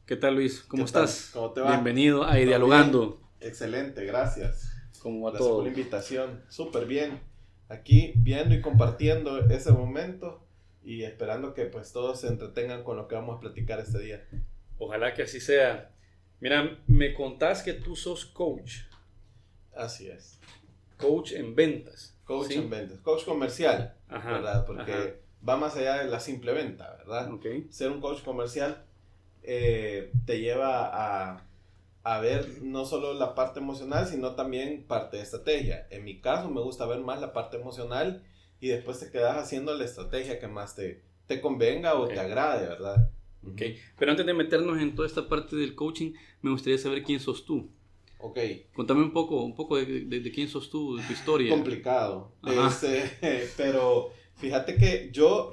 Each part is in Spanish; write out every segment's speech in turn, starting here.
¿Qué tal, Luis? ¿Cómo estás? ¿Cómo te va? Bienvenido a ¿Todo Dialogando. bien? Excelente, gracias. ¿Cómo va Gracias todo? por la invitación. Súper bien. Aquí viendo y compartiendo ese momento y esperando que pues todos se entretengan con lo que vamos a platicar este día. Ojalá que así sea. Mira, me contás que tú sos coach. Así es. Coach en ventas. Coach ¿sí? en ventas. Coach comercial, Ajá, ¿verdad? Porque ajá. va más allá de la simple venta, ¿verdad? Ok. Ser un coach comercial te lleva a ver no solo la parte emocional, sino también parte de estrategia. En mi caso me gusta ver más la parte emocional y después te quedas haciendo la estrategia que más te convenga o Ok. te agrade, ¿verdad? Ok. Pero antes de meternos en toda esta parte del coaching, me gustaría saber quién sos tú. Ok. Contame un poco de quién sos tú, de tu historia. Complicado. Ajá. Pero fíjate que yo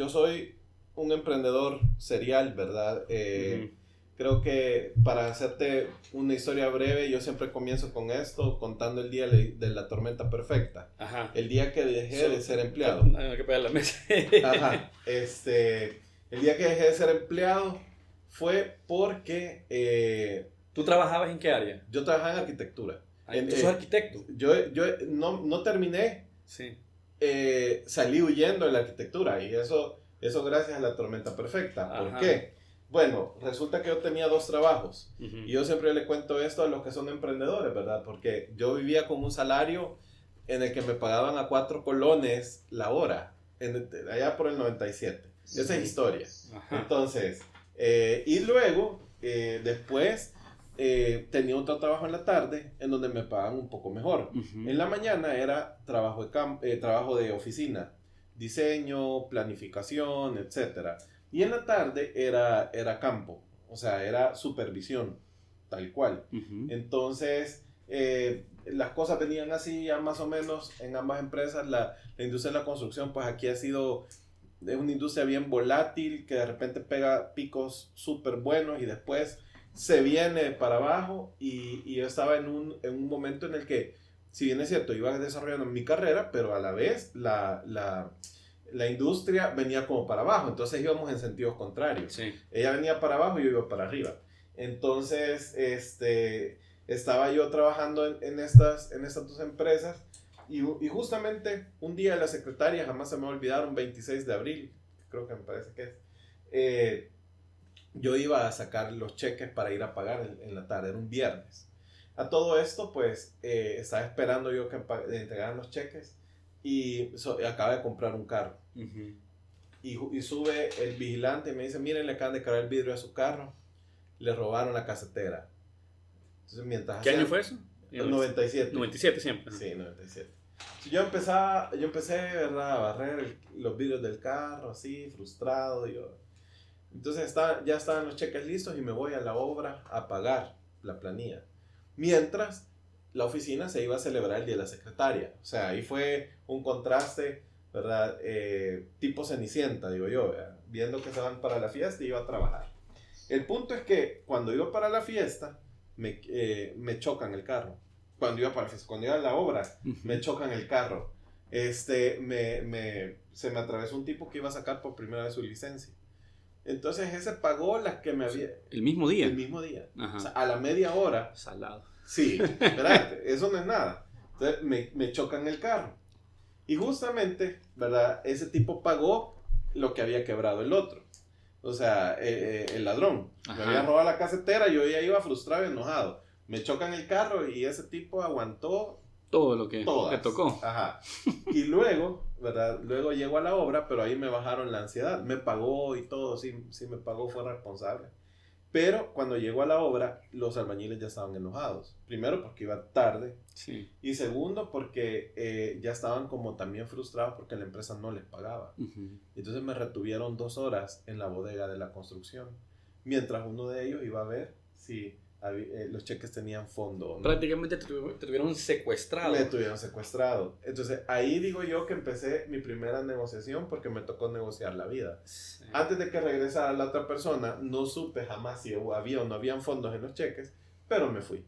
soy un emprendedor serial, ¿verdad? Ujú. Creo que para hacerte una historia breve, yo siempre comienzo con esto, contando el día de la tormenta perfecta. Ajá. El día que dejé de ser empleado. Hay que pegar la mesa. Ajá. El día que dejé de ser empleado fue porque ¿Tú trabajabas en qué área? yo trabajaba en arquitectura. ¿Tú sos arquitecto? Yo no terminé, Sí. salí huyendo de la arquitectura y eso gracias a la tormenta perfecta. ¿Por Ajá. qué? Bueno, resulta que yo tenía 2 trabajos. Ujú. Y yo siempre le cuento esto a los que son emprendedores, ¿verdad? Porque yo vivía con un salario en el que me pagaban a 4 colones la hora, allá por el 97. Esa es historia. Ajá. Entonces, y luego, después, tenía otro trabajo en la tarde en donde me pagaban un poco mejor. Ujú. En la mañana era trabajo trabajo de oficina, diseño, planificación, etc. Y en la tarde era campo, o sea, era supervisión, tal cual. Ujú. Entonces, las cosas venían así ya más o menos en ambas empresas. La industria de la construcción, pues aquí es una industria bien volátil, que de repente pega picos súper buenos y después se viene para abajo. Y yo estaba en un momento en el que, si bien es cierto, iba desarrollando mi carrera, pero a la vez la industria venía como para abajo, entonces íbamos en sentidos contrarios. Sí. Ella venía para abajo y yo iba para arriba. Entonces, estaba yo trabajando en estas 2 empresas y justamente un día la secretaria, jamás se me va a olvidar, un 26 de abril, creo que me parece que es, yo iba a sacar los cheques para ir a pagar en la tarde, era un viernes. A todo esto, pues, estaba esperando yo que entregaran los cheques y acaba de comprar un carro. Ujú. Y sube el vigilante y me dice, miren, le acaban de cargar el vidrio a su carro, le robaron la casetera. Entonces, mientras ¿Qué año fue eso? 97. 97 siempre. Sí, 97. Entonces, yo empecé, ¿verdad?, a barrer los vidrios del carro, así, frustrado. Entonces ya estaban los cheques listos y me voy a la obra a pagar la planilla. Mientras, la oficina se iba a celebrar el Día de la Secretaria. O sea, ahí fue un contraste, ¿verdad? Tipo Cenicienta, digo yo, ¿verdad? Viendo que se van para la fiesta y iba a trabajar. El punto es que cuando iba para la fiesta, me chocan el carro. Cuando iba a la obra, me chocan el carro. Se me atravesó un tipo que iba a sacar por primera vez su licencia. Entonces ese pagó las que me había... El mismo día. El mismo día. Ajá. O sea, a la media hora. Salado. Sí, ¿verdad? Eso no es nada. Entonces me chocan el carro. Y justamente, ¿verdad? Ese tipo pagó lo que había quebrado el otro. O sea, el ladrón. Ajá. Me había robado la casetera, yo ya iba frustrado y enojado. Me chocan el carro y ese tipo aguantó Todo lo que todas. tocó. Ajá. Y luego, ¿verdad? Luego llego a la obra, pero ahí me bajaron la ansiedad. Me pagó y todo, sí me pagó, fue responsable. Pero cuando llego a la obra, los albañiles ya estaban enojados. Primero porque iba tarde. Sí. Y segundo porque ya estaban como también frustrados porque la empresa no les pagaba. Ujú. Entonces me retuvieron 2 horas en la bodega de la construcción. Mientras uno de ellos iba a ver si los cheques tenían fondo o no. Prácticamente te tuvieron secuestrado. Me tuvieron secuestrado. Entonces ahí digo yo que empecé mi primera negociación porque me tocó negociar la vida. Sí. Antes de que regresara la otra persona, no supe jamás si había o no habían fondos en los cheques, pero me fui.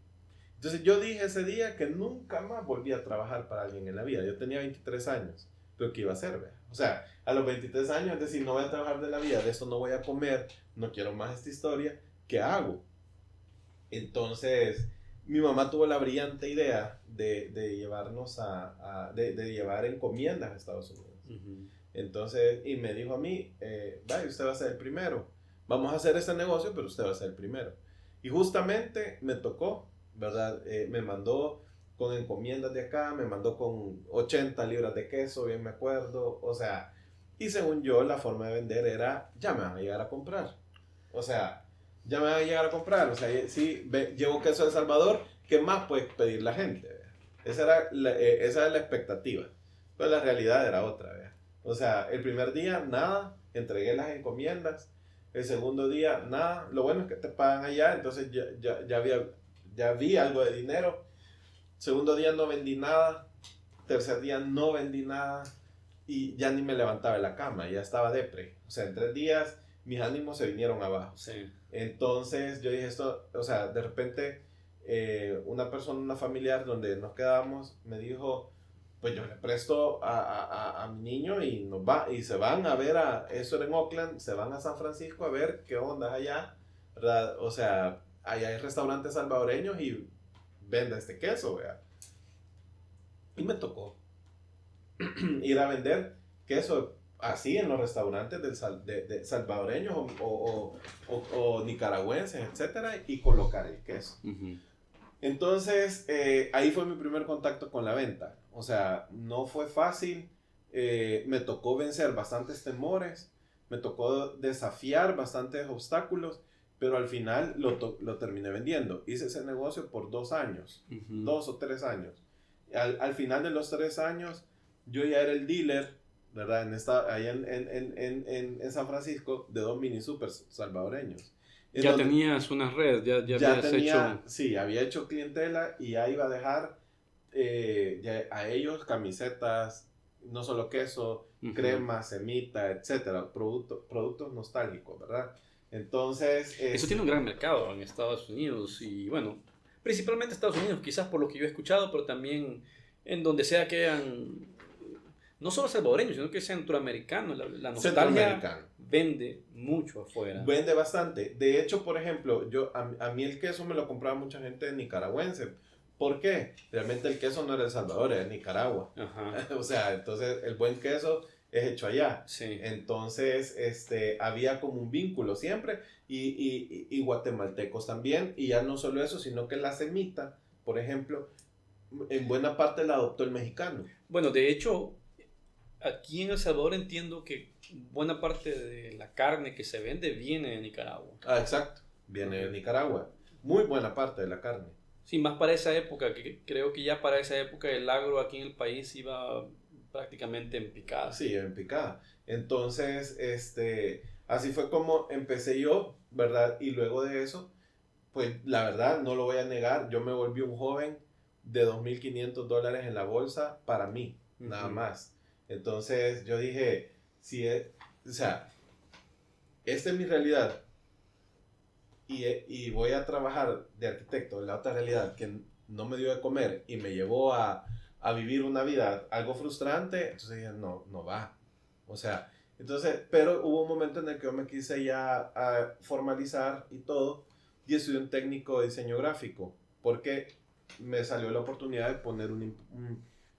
Entonces yo dije ese día que nunca más volví a trabajar para alguien en la vida. Yo tenía 23 años, pero ¿qué iba a hacer? ¿Ve? O sea, a los 23 años, es decir, no voy a trabajar de la vida, de esto no voy a comer, no quiero más esta historia, ¿qué hago? Entonces, mi mamá tuvo la brillante idea de llevarnos de llevar encomiendas a Estados Unidos. Ujú. Entonces, y me dijo a mí, vaya, usted va a ser el primero. Vamos a hacer este negocio, pero usted va a ser el primero. Y justamente me tocó, ¿verdad? Me mandó con encomiendas de acá, me mandó con 80 libras de queso, bien me acuerdo. O sea, y según yo, la forma de vender era, ya me van a llegar a comprar. O sea, ya me van a llegar a comprar. O sea, sí, llevo queso de El Salvador, ¿qué más puede pedir la gente? Esa era la expectativa. Pero la realidad era otra, ¿verdad? O sea, el primer día, nada, entregué las encomiendas. El segundo día, nada. Lo bueno es que te pagan allá, entonces ya vi algo de dinero. Segundo día no vendí nada. Tercer día no vendí nada. Y ya ni me levantaba de la cama, ya estaba depre. O sea, en 3 días mis ánimos se vinieron abajo. Sí. Entonces yo dije esto, o sea, de repente una persona, una familiar donde nos quedábamos, me dijo, pues yo le presto a mi niño y se van a ver eso era en Oakland, se van a San Francisco a ver qué onda allá, ¿verdad? O sea, allá hay restaurantes salvadoreños y vende este queso, ¿verdad? Y me tocó ir a vender queso así en los restaurantes de salvadoreños o nicaragüenses, etcétera, y colocar el queso. Ujú. Entonces, ahí fue mi primer contacto con la venta. O sea, no fue fácil. Me tocó vencer bastantes temores, me tocó desafiar bastantes obstáculos, pero al final lo terminé vendiendo. Hice ese negocio por 2 años, Ujú. 2 o 3 años. Al final de los 3 años, yo ya era el dealer, ¿verdad? Allá en San Francisco, de 2 mini super salvadoreños. Ya tenías una red, ya habías hecho... Sí, había hecho clientela y ya iba a dejar ya a ellos camisetas, no solo queso, Ujú. crema, semita, etcétera, productos nostálgicos, ¿verdad? Entonces... Eso tiene un gran mercado en Estados Unidos y bueno, principalmente Estados Unidos, quizás por lo que yo he escuchado, pero también en donde sea que hayan, no solo salvadoreños, sino que sean centroamericanos. La nostalgia Centroamericano. vende mucho afuera. Vende bastante. De hecho, por ejemplo, a mí el queso me lo compraba mucha gente nicaragüense. ¿Por qué? Realmente el queso no era El Salvador, era Nicaragua. Ajá. O sea, entonces el buen queso es hecho allá. Sí. Entonces, había como un vínculo siempre y guatemaltecos también. Y ya no solo eso, sino que la semita, por ejemplo, en buena parte la adoptó el mexicano. Bueno, de hecho, aquí en El Salvador entiendo que buena parte de la carne que se vende viene de Nicaragua. Ah, exacto. Viene de Nicaragua. Muy buena parte de la carne. Sí, más para esa época, que creo que ya para esa época el agro aquí en el país iba prácticamente en picada. Sí, en picada. Entonces, así fue como empecé yo, ¿verdad? Y luego de eso, pues la verdad, no lo voy a negar, yo me volví un joven de $2,500 en la bolsa para mí, nada más. Entonces yo dije, o sea, esta es mi realidad y voy a trabajar de arquitecto en la otra realidad que no me dio de comer y me llevó a vivir una vida algo frustrante, entonces dije, no va. O sea, entonces, pero hubo un momento en el que yo me quise ya formalizar y todo, y estudié un técnico de diseño gráfico, porque me salió la oportunidad de poner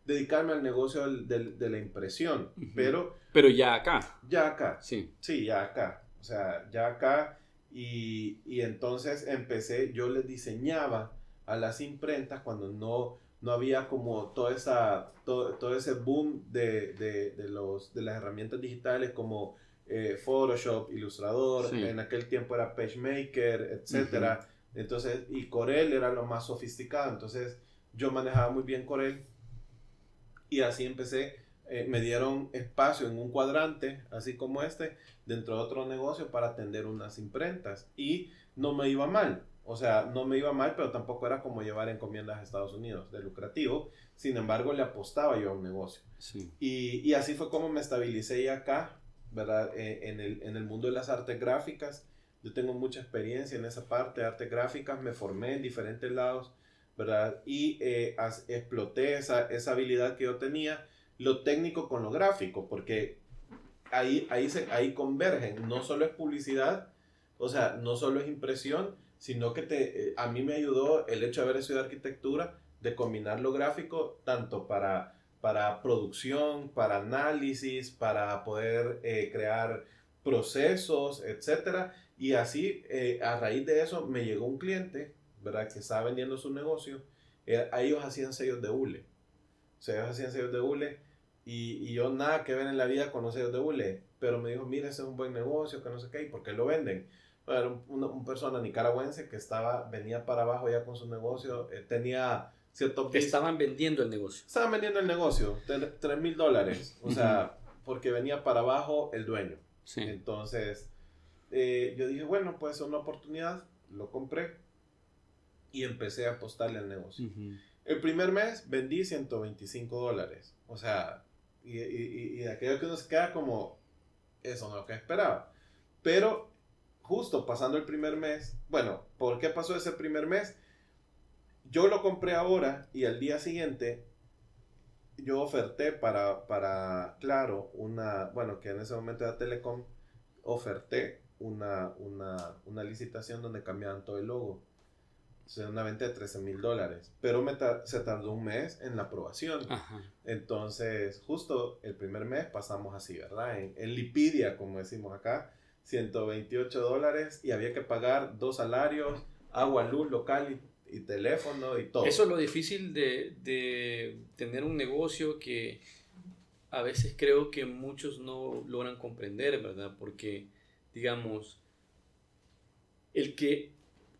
dedicarme al negocio de la impresión, Pero ya acá, sí. sí, ya acá, o sea, ya acá, y entonces yo les diseñaba a las imprentas cuando no había como todo ese boom de las herramientas digitales como Photoshop, Illustrator, Sí. en aquel tiempo era PageMaker, etcétera. Entonces, y Corel era lo más sofisticado, entonces yo manejaba muy bien Corel y así empecé. Me dieron espacio en un cuadrante, así como dentro de otro negocio para atender unas imprentas y no me iba mal. O sea, no me iba mal, pero tampoco era como llevar encomiendas a Estados Unidos de lucrativo. Sin embargo, le apostaba yo a un negocio. Sí. Y así fue como me estabilicé ya acá, ¿verdad? En el mundo de las artes gráficas. Yo tengo mucha experiencia en esa parte de artes gráficas. Me formé en diferentes lados, ¿verdad? Y exploté esa habilidad que yo tenía lo técnico con lo gráfico, porque ahí convergen, no solo es publicidad, o sea, no solo es impresión, sino que a mí me ayudó el hecho de haber estudiado arquitectura, de combinar lo gráfico tanto para producción, para análisis, para poder crear procesos, etcétera. Y así, a raíz de eso, me llegó un cliente, ¿verdad? Que estaba vendiendo su negocio. A ellos hacían sellos de hule. O sea, ellos hacían sellos de hule. Y yo nada que ver en la vida con los sellos de hule. Pero me dijo, mira, ese es un buen negocio, que no sé qué. ¿Y por qué lo venden? Bueno, era una persona nicaragüense que venía para abajo ya con su negocio. Tenía ciertos... Estaban vendiendo el negocio. Estaban vendiendo el negocio, $3,000. O sea, porque venía para abajo el dueño. Sí. Entonces, yo dije, bueno, pues es una oportunidad. Lo compré y empecé a apostarle al negocio. El primer mes vendí $125. O sea, y aquello que uno se queda como, eso no es lo que esperaba. Pero justo pasando el primer mes, bueno, ¿por qué pasó ese primer mes? Yo lo compré ahora y al día siguiente yo oferté para Claro, bueno, que en ese momento era Telecom, oferté una licitación donde cambiaban todo el logo. O sea, una venta de $13,000, pero se tardó un mes en la aprobación. Ajá. Entonces, justo el primer mes pasamos así, ¿verdad? En Lipidia, como decimos acá, $128 y había que pagar 2 salarios, agua, luz, local y teléfono y todo. Eso es lo difícil de tener un negocio que a veces creo que muchos no logran comprender, ¿verdad? Porque, digamos,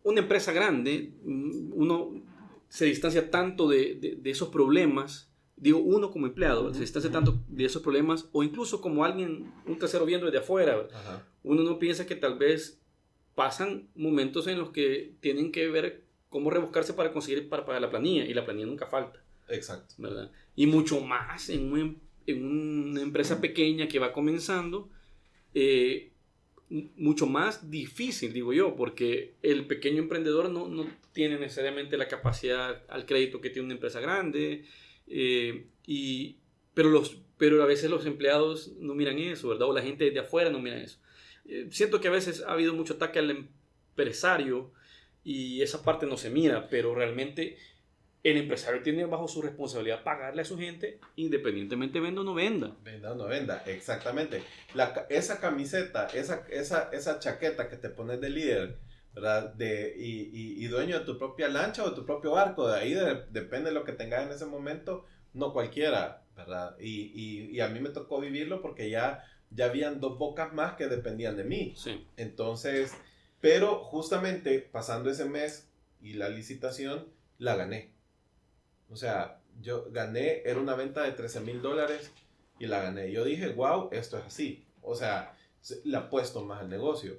una empresa grande, uno se distancia tanto de esos problemas, digo, uno como empleado, se distancia tanto de esos problemas, o incluso como un tercero viendo desde afuera, uno no piensa que tal vez pasan momentos en los que tienen que ver cómo rebuscarse para conseguir para pagar la planilla, y la planilla nunca falta. Exacto. ¿Verdad? Y mucho más en una empresa pequeña que va comenzando, mucho más difícil, digo yo, porque el pequeño emprendedor no tiene necesariamente la capacidad al crédito que tiene una empresa grande, pero a veces los empleados no miran eso, ¿verdad? O la gente de afuera no mira eso. Siento que a veces ha habido mucho ataque al empresario y esa parte no se mira, pero realmente el empresario tiene bajo su responsabilidad pagarle a su gente independientemente venda o no venda. Venda o no venda, exactamente. Esa camiseta, esa chaqueta que te pones de líder, ¿verdad? Y dueño de tu propia lancha o de tu propio barco, de ahí depende de lo que tengas en ese momento, no cualquiera, ¿verdad? Y a mí me tocó vivirlo porque ya habían 2 bocas más que dependían de mí. Sí. Entonces, pero justamente pasando ese mes y la licitación, la gané. O sea, yo gané, era una venta de $13,000 y la gané. Yo dije, wow, esto es así. O sea, le apuesto más al negocio.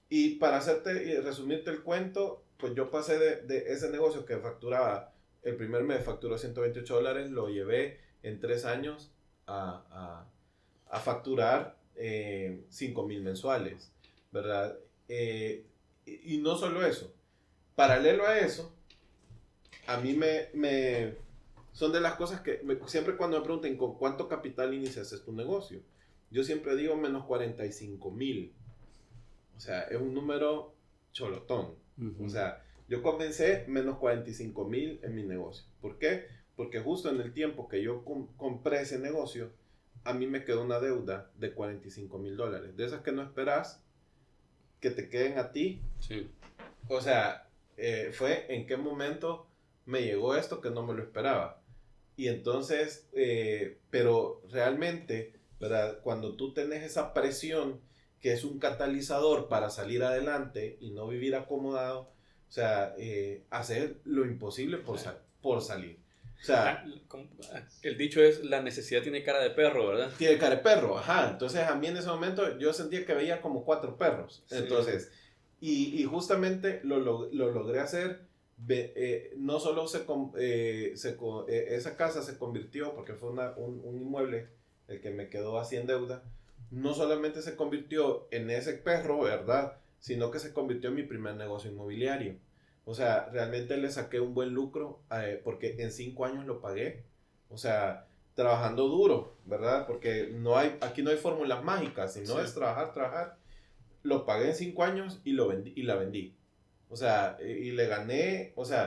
Y para resumirte el cuento, pues yo pasé de ese negocio que facturaba, el primer mes facturó $128, lo llevé en 3 años a facturar 5,000 mensuales, ¿verdad? Y no solo eso. Paralelo a eso, a mí son de las cosas que siempre cuando me pregunten con cuánto capital iniciaste tu negocio, yo siempre digo menos 45,000. O sea, es un número cholotón. O sea, yo comencé menos 45,000 en mi negocio. ¿Por qué? Porque justo en el tiempo que yo compré ese negocio, a mí me quedó una deuda de $45,000. De esas que no esperas que te queden a ti. Sí. O sea, fue en qué momento me llegó esto que no me lo esperaba. Y entonces, pero realmente, ¿verdad? Cuando tú tenés esa presión que es un catalizador para salir adelante y no vivir acomodado, o sea, hacer lo imposible por salir. O sea, el dicho es, la necesidad tiene cara de perro, ¿verdad? Tiene cara de perro, ajá. Entonces a mí en ese momento yo sentía que veía como 4 perros. Sí. Entonces, y justamente lo logré hacer. No solo esa casa se convirtió, porque fue un inmueble el que me quedó así en deuda, no solamente se convirtió en ese perro, ¿verdad? Sino que se convirtió en mi primer negocio inmobiliario. O sea, realmente le saqué un buen lucro porque en 5 años lo pagué. O sea, trabajando duro, ¿verdad? Porque aquí no hay fórmulas mágicas, sino es trabajar. Lo pagué en 5 años y la vendí. O sea, y le gané un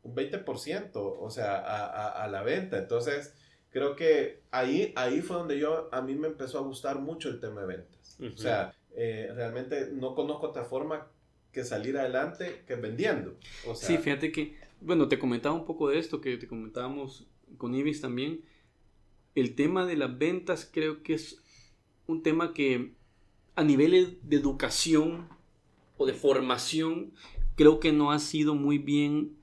20%, o sea, a la venta. Entonces, creo que ahí fue donde a mí me empezó a gustar mucho el tema de ventas. O sea, realmente no conozco otra forma que salir adelante que vendiendo. O sea, sí, fíjate que, bueno, te comentaba un poco de esto, que te comentábamos con Ibis también. El tema de las ventas creo que es un tema que a nivel de educación o de formación creo que no ha sido muy bien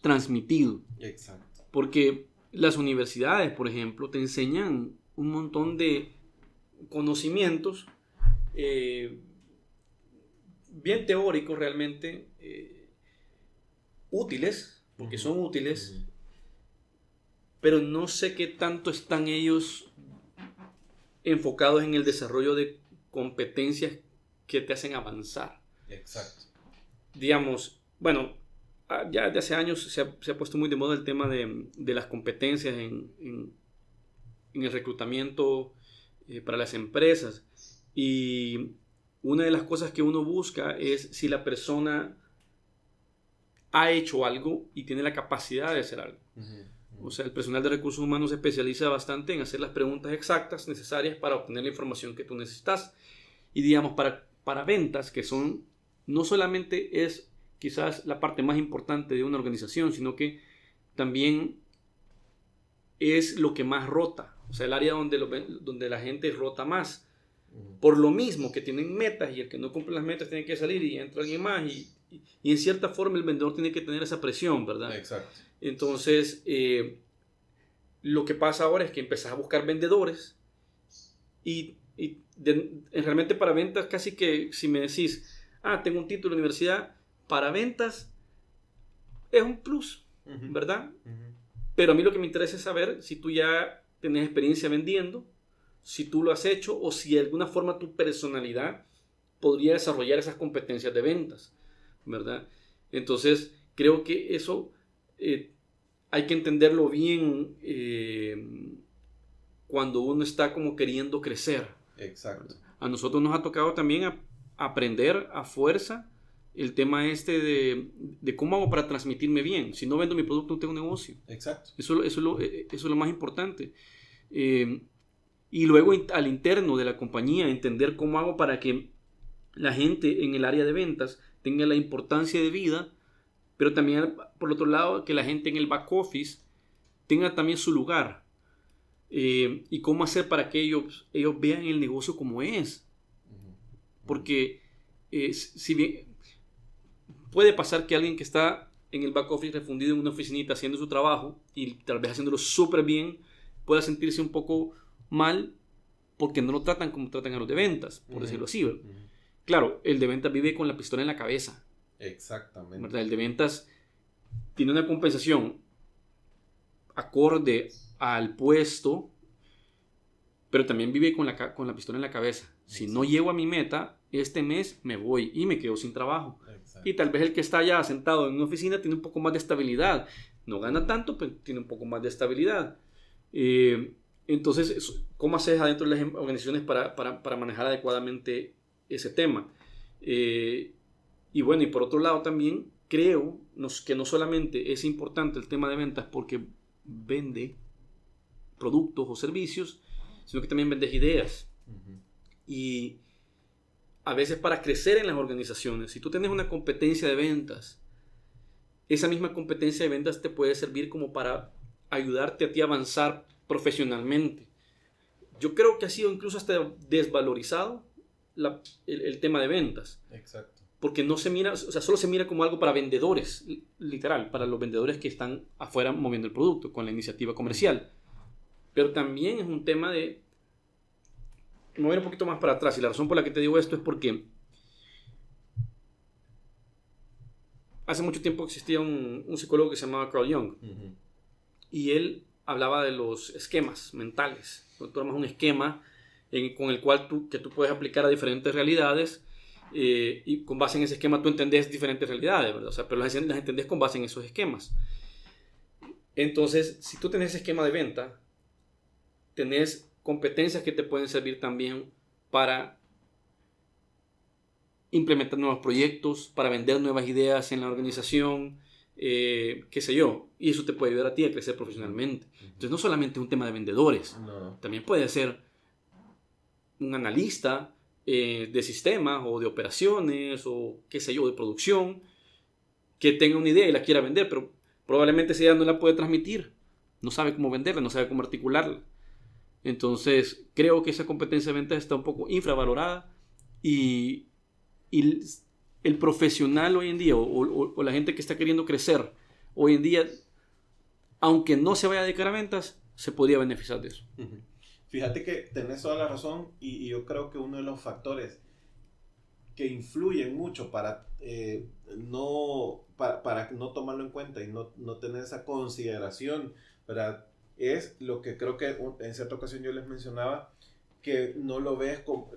transmitido. Exacto. Porque las universidades, por ejemplo, te enseñan un montón de conocimientos bien teóricos realmente, útiles, porque son útiles, pero no sé qué tanto están ellos enfocados en el desarrollo de competencias que te hacen avanzar. Exacto. Digamos, bueno, ya desde hace años se ha puesto muy de moda el tema de las competencias en el reclutamiento para las empresas. Y una de las cosas que uno busca es si la persona ha hecho algo y tiene la capacidad de hacer algo. O sea, el personal de recursos humanos se especializa bastante en hacer las preguntas exactas necesarias para obtener la información que tú necesitas. Y digamos, para ventas, que son, no solamente es quizás la parte más importante de una organización, sino que también es lo que más rota. O sea, el área donde la gente rota más. Por lo mismo que tienen metas y el que no cumple las metas tiene que salir y entra alguien más. Y en cierta forma el vendedor tiene que tener esa presión, ¿verdad? Exacto. Entonces, lo que pasa ahora es que empezás a buscar vendedores y realmente para ventas casi que si me decís, tengo un título de universidad, para ventas es un plus, ¿verdad? Pero a mí lo que me interesa es saber si tú ya tenés experiencia vendiendo, si tú lo has hecho o si de alguna forma tu personalidad podría desarrollar esas competencias de ventas, ¿verdad? Entonces, creo que eso hay que entenderlo bien cuando uno está como queriendo crecer. Exacto. A nosotros nos ha tocado también aprender a fuerza el tema de cómo hago para transmitirme bien. Si no vendo mi producto, no tengo negocio. Exacto. Eso es lo más importante. Y luego al interno de la compañía, entender cómo hago para que la gente en el área de ventas tenga la importancia de vida, pero también, por otro lado, que la gente en el back office tenga también su lugar. Y cómo hacer para que ellos vean el negocio como es. Porque si bien puede pasar que alguien que está en el back office refundido en una oficinita haciendo su trabajo y tal vez haciéndolo súper bien, pueda sentirse un poco mal porque no lo tratan como tratan a los de ventas, por decirlo así. Claro, el de ventas vive con la pistola en la cabeza. Exactamente. ¿Verdad? El de ventas tiene una compensación acorde al puesto, pero también vive con la pistola en la cabeza. Si no llego a mi meta, este mes me voy y me quedo sin trabajo. Exacto. Y tal vez el que está ya sentado en una oficina tiene un poco más de estabilidad. No gana tanto, pero tiene un poco más de estabilidad. Entonces, ¿cómo haces adentro de las organizaciones para manejar adecuadamente ese tema? Y bueno, y por otro lado también creo que no solamente es importante el tema de ventas porque vende productos o servicios, sino que también vendes ideas. Y a veces para crecer en las organizaciones, si tú tienes una competencia de ventas, esa misma competencia de ventas te puede servir como para ayudarte a ti a avanzar profesionalmente. Yo creo que ha sido incluso hasta desvalorizado el tema de ventas. Exacto. Porque no se mira, o sea, solo se mira como algo para vendedores, literal, para los vendedores que están afuera moviendo el producto con la iniciativa comercial. Pero también es un tema de... Me voy a ir un poquito más para atrás y la razón por la que te digo esto es porque hace mucho tiempo existía un psicólogo que se llamaba Carl Jung y él hablaba de los esquemas mentales. Tú armas un esquema con el cual tú puedes aplicar a diferentes realidades y con base en ese esquema tú entendés diferentes realidades, ¿verdad? O sea, pero las entendés con base en esos esquemas. Entonces, si tú tenés esquema de venta, tenés competencias que te pueden servir también para implementar nuevos proyectos, para vender nuevas ideas en la organización, qué sé yo. Y eso te puede ayudar a ti a crecer profesionalmente. Entonces, no solamente es un tema de vendedores, también puede ser un analista de sistemas o de operaciones o qué sé yo, de producción, que tenga una idea y la quiera vender, pero probablemente esa idea no la puede transmitir, no sabe cómo venderla, no sabe cómo articularla. Entonces, creo que esa competencia de venta está un poco infravalorada y el profesional hoy en día o la gente que está queriendo crecer hoy en día, aunque no se vaya a dedicar a ventas, se podría beneficiar de eso. Fíjate que tenés toda la razón y yo creo que uno de los factores que influyen mucho para no tomarlo en cuenta y no tener esa consideración, ¿verdad? Es lo que creo que en cierta ocasión yo les mencionaba, que no lo ves como,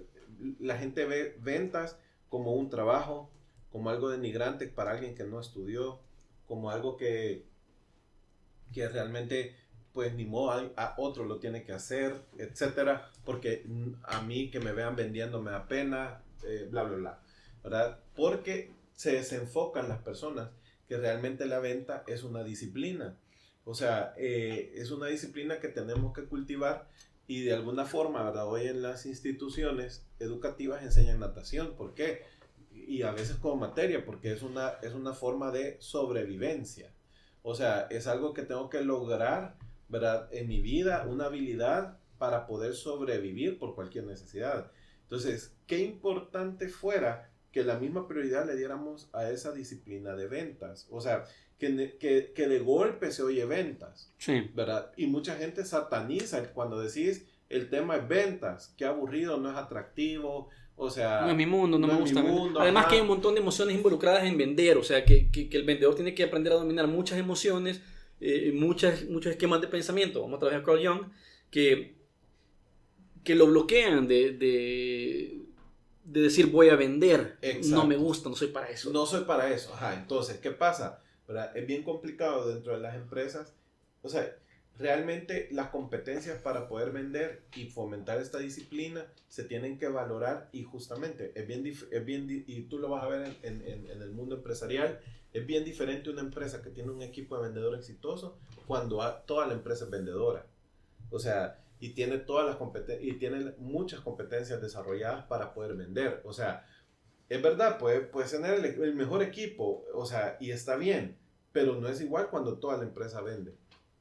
la gente ve ventas como un trabajo, como algo denigrante para alguien que no estudió, como algo que realmente pues ni modo, a otro lo tiene que hacer, etcétera, porque a mí que me vean vendiendo me da pena, bla, bla, bla, ¿verdad? Porque se desenfocan las personas que realmente la venta es una disciplina. O sea, es una disciplina que tenemos que cultivar y de alguna forma, ¿verdad? Hoy en las instituciones educativas enseñan natación. ¿Por qué? Y a veces como materia, porque es una forma de sobrevivencia. O sea, es algo que tengo que lograr, ¿verdad? En mi vida, una habilidad para poder sobrevivir por cualquier necesidad. Entonces, qué importante fuera que la misma prioridad le diéramos a esa disciplina de ventas. O sea, que de golpe se oye ventas, sí, ¿verdad? Y mucha gente sataniza cuando decís el tema es ventas, qué aburrido, no es atractivo, o sea... No es mi mundo, no me gusta. Además ajá. que hay un montón de emociones involucradas en vender, o sea, que el vendedor tiene que aprender a dominar muchas emociones, muchos esquemas de pensamiento. Vamos a trabajar con Carl Jung, que lo bloquean de decir voy a vender. Exacto. No me gusta, no soy para eso. No soy para eso, ajá. Entonces, ¿qué pasa? ¿Verdad? Es bien complicado dentro de las empresas. O sea, realmente las competencias para poder vender y fomentar esta disciplina se tienen que valorar y justamente y tú lo vas a ver en el mundo empresarial, es bien diferente una empresa que tiene un equipo de vendedor exitoso cuando toda la empresa es vendedora. O sea, y tiene todas las y tiene muchas competencias desarrolladas para poder vender. O sea, es verdad, puedes tener el mejor equipo, o sea, y está bien, pero no es igual cuando toda la empresa vende.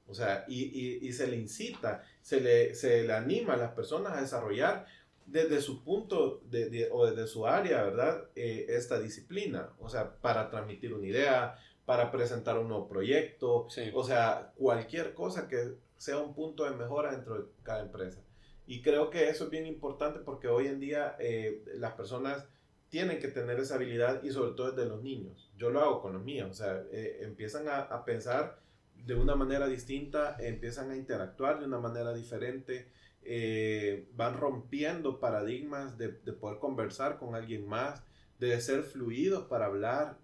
O sea, y se le incita, se le anima a las personas a desarrollar desde su punto o desde su área, ¿verdad? Esta disciplina, o sea, para transmitir una idea, para presentar un nuevo proyecto, Sí. O sea, cualquier cosa que sea un punto de mejora dentro de cada empresa. Y creo que eso es bien importante porque hoy en día las personas tienen que tener esa habilidad y sobre todo desde los niños. Yo lo hago con los míos, o sea, empiezan a pensar de una manera distinta, empiezan a interactuar de una manera diferente, van rompiendo paradigmas de poder conversar con alguien más, de ser fluidos para hablar,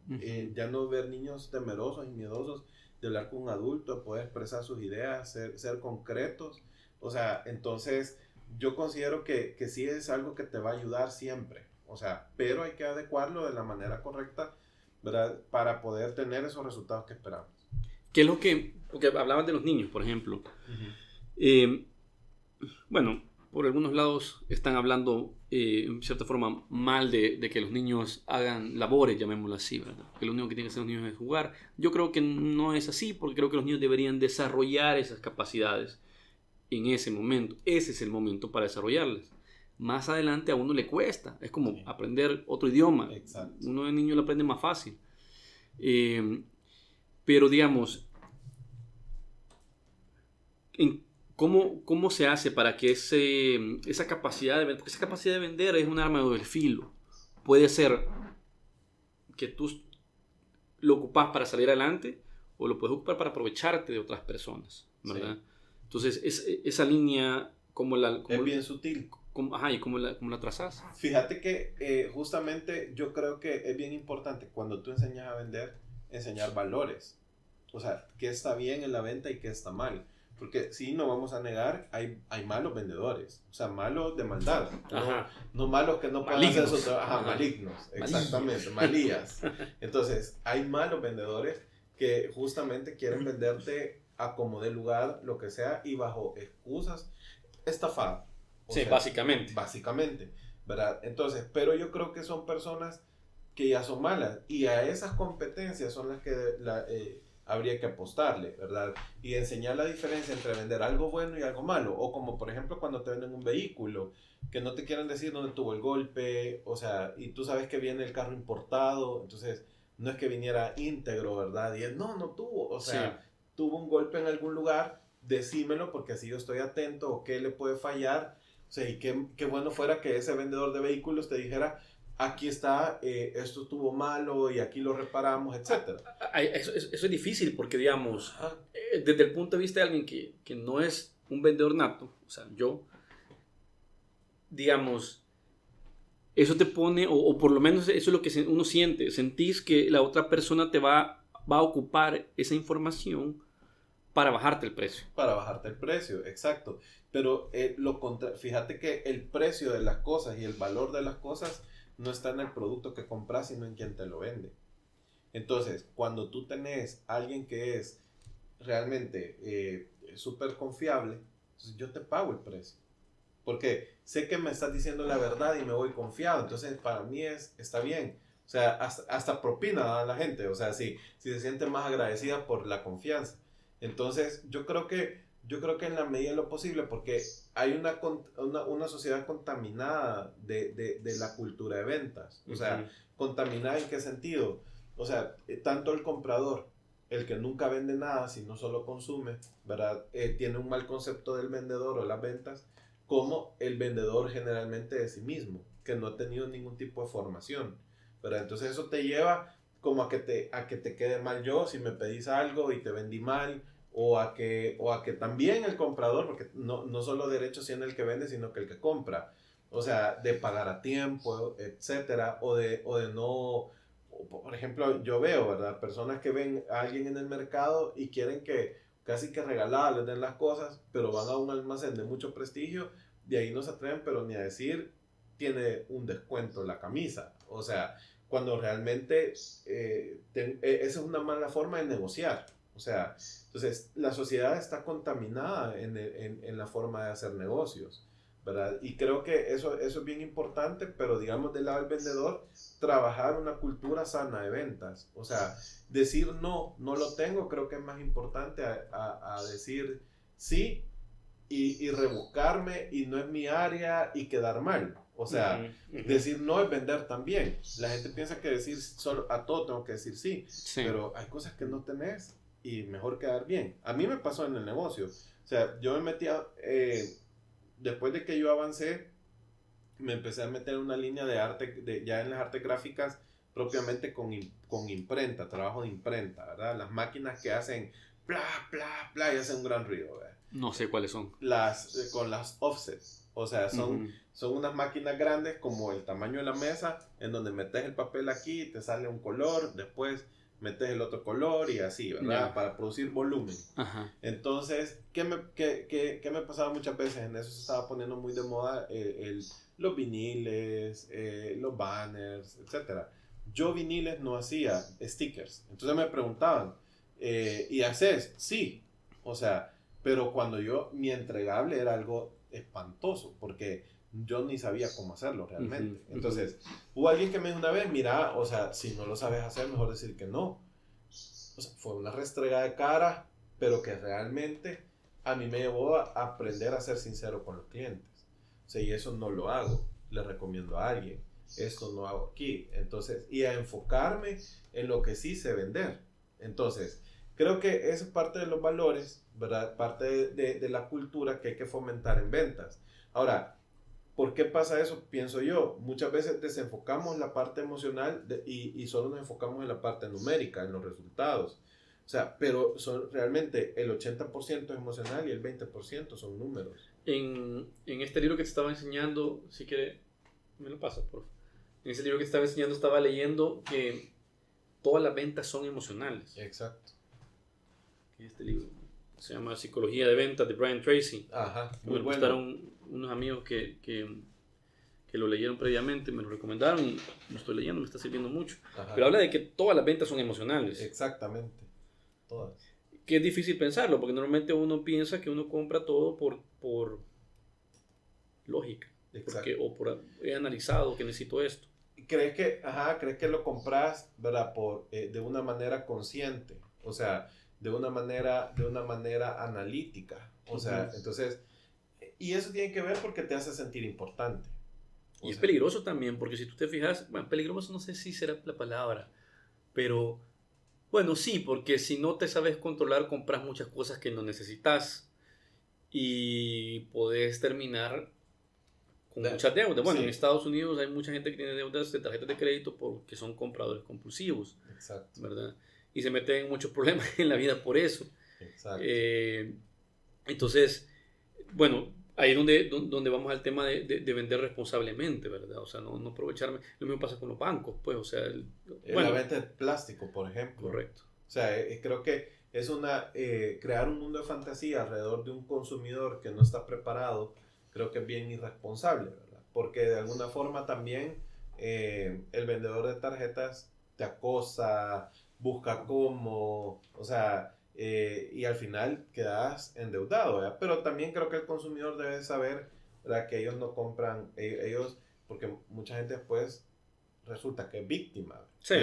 ya no ver niños temerosos y miedosos de hablar con un adulto, de poder expresar sus ideas, ser concretos. O sea, entonces yo considero que sí es algo que te va a ayudar siempre. O sea, pero hay que adecuarlo de la manera correcta, ¿verdad? Para poder tener esos resultados que esperamos. ¿Qué es lo que, porque hablaban de los niños, por ejemplo? Bueno, por algunos lados están hablando, en cierta forma, mal de que los niños hagan labores, llamémoslo así, ¿verdad? Que lo único que tienen que hacer los niños es jugar. Yo creo que no es así, porque creo que los niños deberían desarrollar esas capacidades en ese momento. Ese es el momento para desarrollarlas. Más adelante a uno le cuesta. Es como aprender otro idioma. Exacto. Uno de niño lo aprende más fácil. Pero digamos, ¿cómo se hace para que esa capacidad de vender, porque esa capacidad de vender es un arma de doble filo? Puede ser que tú lo ocupas para salir adelante o lo puedes ocupar para aprovecharte de otras personas, ¿verdad? Sí. Entonces, esa línea, es bien sutil. ¿Y cómo la trazas? Fíjate que justamente yo creo que es bien importante cuando tú enseñas a vender, enseñar valores. o sea, qué está bien en la venta y qué está mal. Porque sí, no vamos a negar, hay malos vendedores, o sea, malos de maldad, no malos que no puedan hacer su trabajo, malignos, exactamente, malías. Entonces, hay malos vendedores que justamente quieren venderte a como de lugar, lo que sea, y bajo excusas, estafar. Sí, sea, básicamente. Básicamente, ¿verdad? Entonces, pero yo creo que son personas que ya son malas, y a esas competencias son las que habría que apostarle, ¿verdad? Y enseñar la diferencia entre vender algo bueno y algo malo. O como por ejemplo cuando te venden un vehículo, que no te quieren decir dónde tuvo el golpe, o sea, y tú sabes que viene el carro importado, entonces no es que viniera íntegro, ¿verdad? Y es, no tuvo, o sea, tuvo un golpe en algún lugar, decímelo porque así yo estoy atento, o qué le puede fallar, o sea, y qué bueno fuera que ese vendedor de vehículos te dijera, aquí está, esto estuvo malo y aquí lo reparamos, etc. Eso es difícil porque, digamos, desde el punto de vista de alguien que no es un vendedor nato, o sea, yo, digamos, eso te pone, o por lo menos eso es lo que uno siente, sentís que la otra persona te va a ocupar esa información para bajarte el precio. Para bajarte el precio, exacto. Pero fíjate que el precio de las cosas y el valor de las cosas no está en el producto que compras, sino en quien te lo vende. Entonces, cuando tú tenés a alguien que es realmente súper confiable, entonces yo te pago el precio. Porque sé que me estás diciendo la verdad y me voy confiado. Entonces, para mí está bien. O sea, hasta propina a la gente. O sea, si se siente más agradecida por la confianza. Entonces, yo creo que en la medida de lo posible, porque hay una sociedad contaminada de la cultura de ventas. O sea, ¿contaminada en qué sentido? O sea, tanto el comprador, el que nunca vende nada, sino solo consume, ¿verdad? Tiene un mal concepto del vendedor o las ventas, como el vendedor generalmente de sí mismo, que no ha tenido ningún tipo de formación, ¿verdad? Entonces eso te lleva como a que te quede mal yo si me pedís algo y te vendí mal, o a que también el comprador, porque no solo derechos tiene el que vende, sino que el que compra, o sea, de pagar a tiempo, etcétera, o de no, por ejemplo, yo veo, ¿verdad? Personas que ven a alguien en el mercado y quieren que casi que regaladas les den las cosas, pero van a un almacén de mucho prestigio, de ahí no se atreven, pero ni a decir, tiene un descuento la camisa, o sea, cuando realmente esa es una mala forma de negociar. O sea, entonces la sociedad está contaminada en la forma de hacer negocios, ¿verdad? Y creo que eso es bien importante, pero digamos del lado del vendedor, trabajar una cultura sana de ventas. O sea, decir no lo tengo, creo que es más importante a decir sí y rebuscarme y no es mi área y quedar mal. O sea, decir no es vender también. La gente piensa que decir solo a todo tengo que decir sí, pero hay cosas que no tenés y mejor quedar bien. A mí me pasó en el negocio. O sea, yo me metía, después de que yo avancé, me empecé a meter en una línea de arte, ya en las artes gráficas, propiamente con imprenta, trabajo de imprenta, ¿verdad? Las máquinas que hacen bla, bla, bla y hacen un gran ruido, ¿verdad? No sé cuáles son. Con las offsets. O sea, son unas máquinas grandes como el tamaño de la mesa, en donde metes el papel aquí y te sale un color, después metes el otro color y así, ¿verdad? Para producir volumen. Ajá. Entonces, ¿qué me pasaba muchas veces? En eso se estaba poniendo muy de moda los viniles, los banners, etc. Yo viniles no hacía, stickers. Entonces me preguntaban, ¿y haces? Sí. O sea, pero cuando mi entregable era algo espantoso, porque yo ni sabía cómo hacerlo realmente. Entonces, hubo alguien que me dijo una vez, mira, o sea, si no lo sabes hacer, mejor decir que no. O sea, fue una restrega de cara, pero que realmente a mí me llevó a aprender a ser sincero con los clientes. O sea, y eso no lo hago, le recomiendo a alguien. Esto no hago aquí. Entonces, y a enfocarme en lo que sí sé vender. Entonces, creo que eso es parte de los valores, ¿verdad? Parte de la cultura que hay que fomentar en ventas. Ahora, ¿por qué pasa eso? Pienso yo. Muchas veces desenfocamos la parte emocional y solo nos enfocamos en la parte numérica, en los resultados. O sea, pero realmente el 80% es emocional y el 20% son números. En este libro que te estaba enseñando, si quieres, me lo pasas, por favor. En ese libro que te estaba enseñando, estaba leyendo que todas las ventas son emocionales. Exacto. este libro se llama Psicología de Ventas de Brian Tracy. Ajá, muy Me bueno. gustaron unos amigos que lo leyeron previamente, me lo recomendaron y lo estoy leyendo, me está sirviendo mucho. Ajá. Pero habla de que todas las ventas son emocionales. Exactamente, todas. Que es difícil pensarlo, porque normalmente uno piensa que uno compra todo por lógica. Exacto. He analizado que necesito esto. ¿Crees que lo compras, ¿verdad? De una manera consciente? O sea, de una manera analítica. O sea, entonces, y eso tiene que ver porque te hace sentir importante. Y es peligroso también, porque si tú te fijas, bueno, peligroso no sé si será la palabra, pero bueno, sí, porque si no te sabes controlar, compras muchas cosas que no necesitas y puedes terminar con muchas deudas. Bueno, sí. En Estados Unidos hay mucha gente que tiene deudas de tarjetas de crédito porque son compradores compulsivos. Exacto. ¿Verdad? Y se meten en muchos problemas en la vida por eso. Exacto. Entonces, bueno, ahí es donde vamos al tema de vender responsablemente, ¿verdad? O sea, no aprovecharme. Lo mismo pasa con los bancos, pues, o sea... la venta de plástico, por ejemplo. Correcto. O sea, creo que es crear un mundo de fantasía alrededor de un consumidor que no está preparado, creo que es bien irresponsable, ¿verdad? Porque de alguna forma también el vendedor de tarjetas te acosa, busca cómo, o sea, y al final quedas endeudado, ¿verdad? Pero también creo que el consumidor debe saber, ¿verdad? Que ellos no compran, porque mucha gente después resulta que es víctima, sí.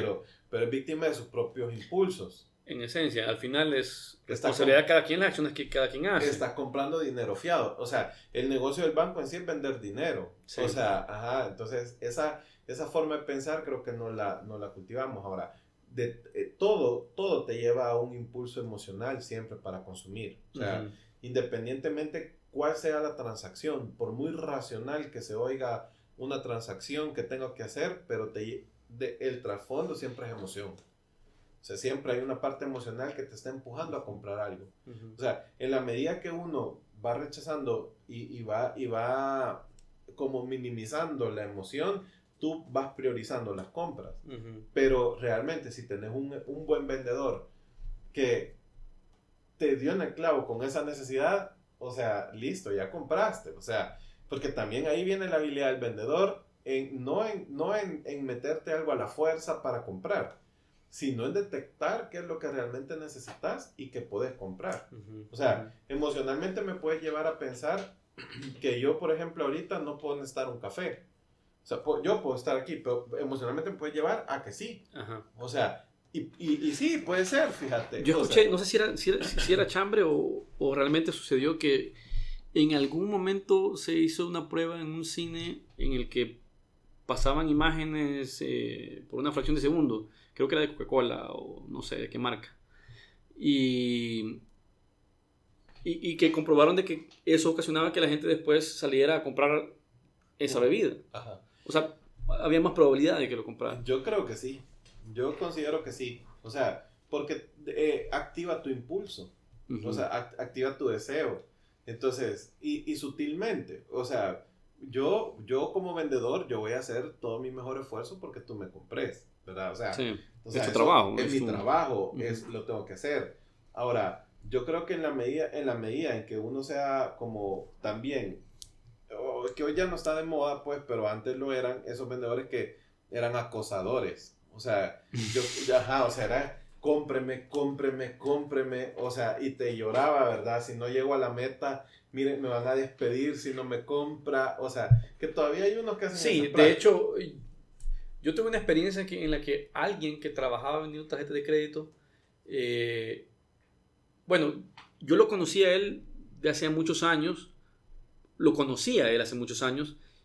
pero es víctima de sus propios impulsos. En esencia, al final es responsabilidad de cada quien, las acciones que cada quien hace. Estás comprando dinero fiado. O sea, el negocio del banco en sí es vender dinero. Sí. O sea, entonces esa forma de pensar creo que no la cultivamos. Ahora, todo te lleva a un impulso emocional siempre para consumir. O sea, independientemente cuál sea la transacción, por muy racional que se oiga una transacción que tengo que hacer, pero el trasfondo siempre es emoción. O sea, siempre hay una parte emocional que te está empujando a comprar algo. O sea, en la medida que uno va rechazando y va como minimizando la emoción, tú vas priorizando las compras. Pero realmente si tenés un buen vendedor que te dio en el clavo con esa necesidad, o sea, listo, ya compraste. O sea, porque también ahí viene la habilidad del vendedor, no en meterte algo a la fuerza para comprar, sino en detectar qué es lo que realmente necesitas y que puedes comprar. O sea, emocionalmente me puedes llevar a pensar que yo, por ejemplo, ahorita no puedo necesitar un café. O sea, yo puedo estar aquí, pero emocionalmente me puede llevar a que sí. O sea, y sí, puede ser, fíjate. Yo escuché, no sé si era chambre o realmente sucedió que en algún momento se hizo una prueba en un cine en el que pasaban imágenes por una fracción de segundo. Creo que era de Coca-Cola o no sé de qué marca. Y que comprobaron de que eso ocasionaba que la gente después saliera a comprar esa bebida. Ajá. O sea, había más probabilidad de que lo compraran. Yo creo que sí. Yo considero que sí. O sea, porque activa tu impulso. O sea, activa tu deseo. Entonces, y sutilmente. O sea, yo como vendedor, yo voy a hacer todo mi mejor esfuerzo porque tú me compres, ¿verdad? O sea, sí. Es tu trabajo. Es mi trabajo, lo tengo que hacer. Ahora, yo creo que en la medida en que uno sea como también, que hoy ya no está de moda, pues, pero antes lo eran, esos vendedores que eran acosadores. O sea, o sea, era cómpreme, o sea, y te lloraba, ¿verdad? Si no llego a la meta, miren, me van a despedir si no me compra. O sea, que todavía hay unos que hacen sí, esa de hecho, yo tuve una experiencia en la que alguien que trabajaba vendiendo tarjetas de crédito, bueno, yo lo conocía a él de hace muchos años,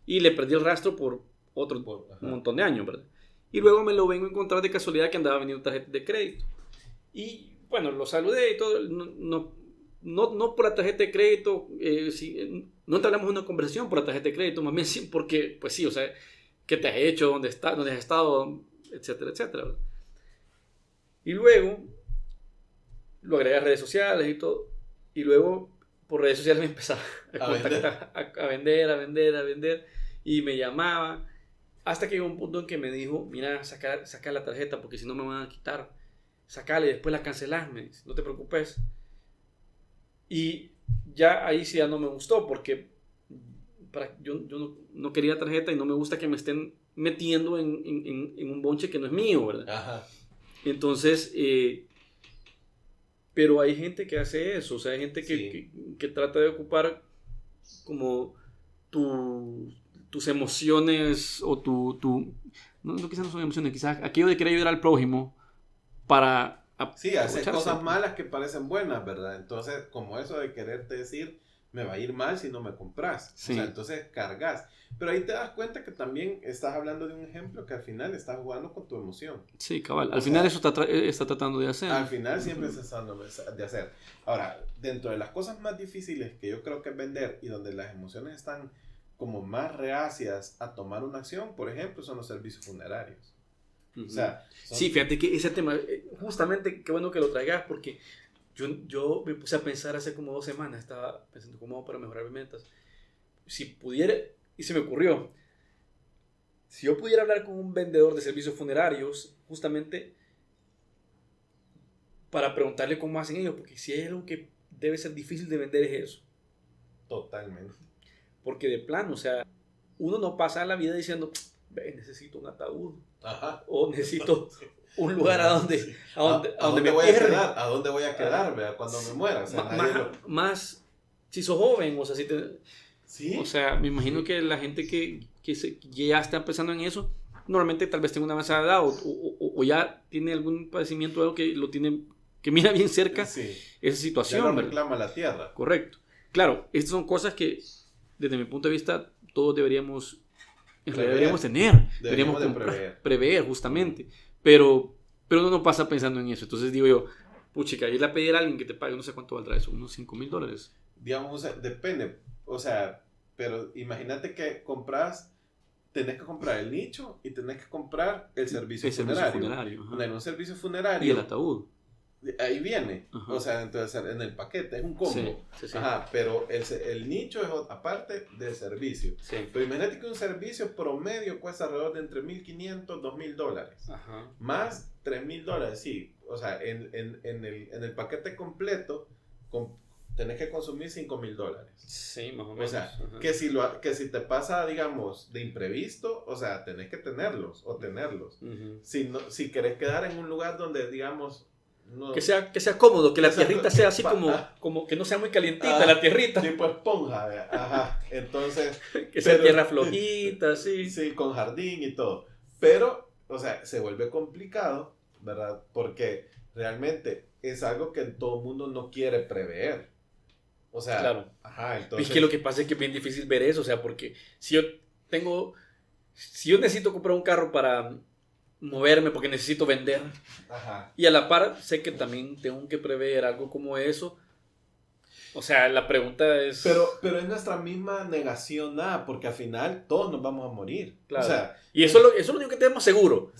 y le perdí el rastro por un montón de años, ¿verdad? Y luego me lo vengo a encontrar de casualidad que andaba vendiendo tarjetas de crédito. Y bueno, lo saludé y todo, no por la tarjeta de crédito, no entablamos una conversación por la tarjeta de crédito, más bien porque, pues sí, o sea, ¿qué te has hecho? ¿Dónde has estado? Etcétera, etcétera, ¿verdad? Y luego lo agregué a redes sociales y todo. Y luego por redes sociales me empezaba a vender. Y me llamaba. Hasta que llegó un punto en que me dijo, mira, saca la tarjeta porque si no me van a quitar. Sacala y después la cancelás, me dice, no te preocupes. Y ya ahí sí ya no me gustó porque yo no quería tarjeta y no me gusta que me estén metiendo en un bonche que no es mío, ¿verdad? Ajá. Entonces, pero hay gente que hace eso, o sea, hay gente que trata de ocupar como tus emociones o no quizás no son emociones, quizás aquello de querer ayudar al prójimo para hacer cosas malas que parecen buenas, ¿verdad? Entonces, como eso de quererte decir, me va a ir mal si no me compras. Sí. O sea, entonces cargas. Pero ahí te das cuenta que también estás hablando de un ejemplo que al final estás jugando con tu emoción. Sí, cabal. Al final eso está tratando de hacer. Al final siempre está tratando de hacer. Ahora, dentro de las cosas más difíciles que yo creo que es vender y donde las emociones están como más reacias a tomar una acción, por ejemplo, son los servicios funerarios. O sea, sí, fíjate que ese tema, justamente qué bueno que lo traigas porque yo me puse a pensar hace como 2 semanas, estaba pensando cómo hago para mejorar mis ventas. Si pudiera, y se me ocurrió, si yo pudiera hablar con un vendedor de servicios funerarios, justamente para preguntarle cómo hacen ellos, porque si hay algo que debe ser difícil de vender es eso. Totalmente. Porque de plano, o sea, uno no pasa la vida diciendo, necesito un ataúd. Ajá. O necesito un lugar a donde me voy a quedar, a dónde voy a quedar, ¿verdad? Cuando me muera. O sea, más si sos joven, o sea, ¿sí? O sea, me imagino que la gente que ya está empezando en eso, normalmente tal vez tenga una avanzada edad o ya tiene algún padecimiento, algo que lo tiene, que mira bien cerca esa situación. Ya no reclama la tierra. Correcto. Claro, estas son cosas que, desde mi punto de vista, todos deberíamos tener. Deberíamos prever, justamente. Pero uno no pasa pensando en eso. Entonces digo yo, puchica, irle a pedir a alguien que te pague, no sé cuánto valdrá eso, unos $5,000. Digamos, o sea, depende. O sea, pero imagínate que tenés que comprar el nicho y tenés que comprar el servicio funerario. En un servicio funerario. Y el ataúd. Ahí viene. Ajá. O sea, entonces en el paquete es un combo. Sí. Ajá, pero el nicho es aparte del servicio. Sí. Pero imagínate que un servicio promedio cuesta alrededor de entre $1,500 $2,000. Ajá. Más $3,000, sí. O sea, en el paquete completo tenés que consumir $5,000. Sí, más o menos. O sea, que si te pasa, digamos, de imprevisto, o sea, tenés que tenerlos o tenerlos. Uh-huh. Si querés quedar en un lugar donde, digamos, no, que sea cómodo, que la tierrita sea así como que no sea muy calientita la tierrita. Tipo esponja, ajá. Entonces, que sea tierra flojita, sí. Sí, con jardín y todo. Pero, o sea, se vuelve complicado, ¿verdad? Porque realmente es algo que todo el mundo no quiere prever. O sea, claro. Ajá, entonces... Es que lo que pasa es que es bien difícil ver eso, o sea, porque si yo necesito comprar un carro para moverme porque necesito vender, ajá, y a la par sé que también tengo que prever algo como eso, o sea, la pregunta es... Pero es nuestra misma negación, porque al final todos nos vamos a morir. Claro. O sea, y eso es lo único que tenemos seguro.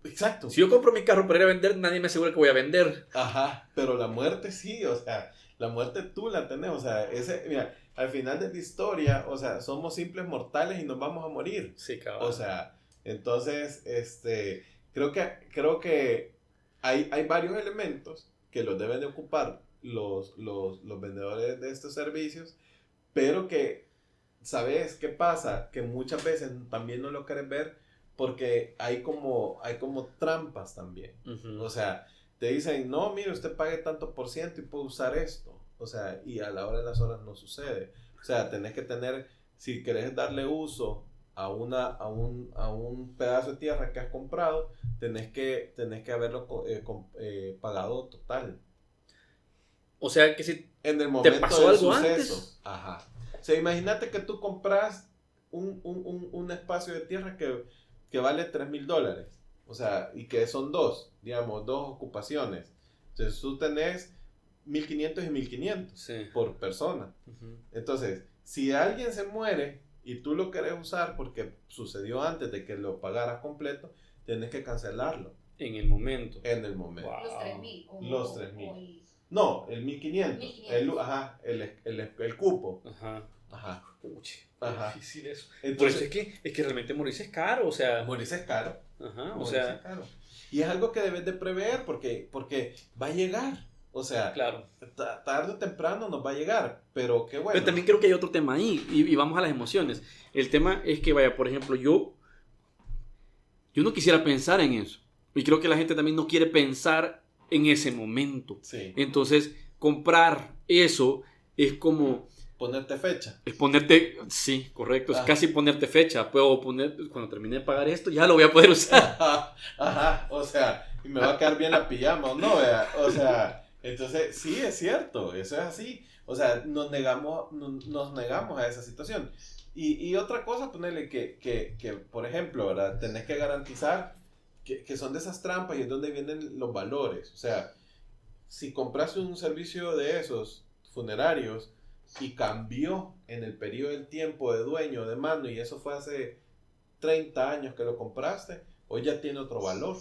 Exacto. Si yo compro mi carro para ir a vender, nadie me asegura que voy a vender. Ajá, pero la muerte sí, o sea, la muerte tú la tenés, o sea, mira, al final de la historia, o sea, somos simples mortales y nos vamos a morir. Sí, cabrón. O sea, entonces, creo que hay varios elementos que los deben de ocupar los vendedores de estos servicios, pero que, ¿sabes qué pasa? Que muchas veces también no lo quieres ver porque hay como trampas también. Uh-huh. O sea, te dicen, no, mire, usted pague tanto por ciento y puede usar esto. O sea, y a la hora de las horas no sucede. O sea, tenés que tener, si querés darle uso a un pedazo de tierra que has comprado, tenés que haberlo pagado total. O sea, que si en el momento te pasó algo suceso. Antes. Ajá. O sea, imagínate que tú compras un espacio de tierra que vale $3,000. O sea, y que son dos ocupaciones. Entonces tú tenés 1,500 y 1,500 sí. por persona. Uh-huh. Entonces, si alguien se muere y tú lo querés usar porque sucedió antes de que lo pagaras completo, tenés que cancelarlo. En el momento. Wow. Los 3,000. Los 3,000. No, el 1,500. El cupo. Ajá. Uy, ajá. Difícil eso. Entonces, por eso es que realmente morirse es caro, o sea. Morirse es caro. Ajá, morirse es caro. Y es algo que debes de prever porque va a llegar. O sea, Claro. tarde o temprano nos va a llegar, pero qué bueno. Pero también creo que hay otro tema ahí, y vamos a las emociones. El tema es que, vaya, por ejemplo, yo no quisiera pensar en eso. Y creo que la gente también no quiere pensar en ese momento. Sí. Entonces, comprar eso es como... Ponerte fecha. Es ponerte... Sí, correcto. Es Ah. casi ponerte fecha. Puedo poner... Cuando termine de pagar esto, ya lo voy a poder usar. Ajá, o sea, y me va a quedar bien la pijama, ¿o no? Vea? O sea, entonces, sí, es cierto, eso es así. O sea, nos negamos a esa situación. Y otra cosa, ponerle que, por ejemplo, ¿verdad? Tenés que garantizar que son de esas trampas y es donde vienen los valores. O sea, si compras un servicio de esos funerarios y cambió en el periodo del tiempo de dueño, de mano, y eso fue hace 30 años que lo compraste, hoy ya tiene otro valor.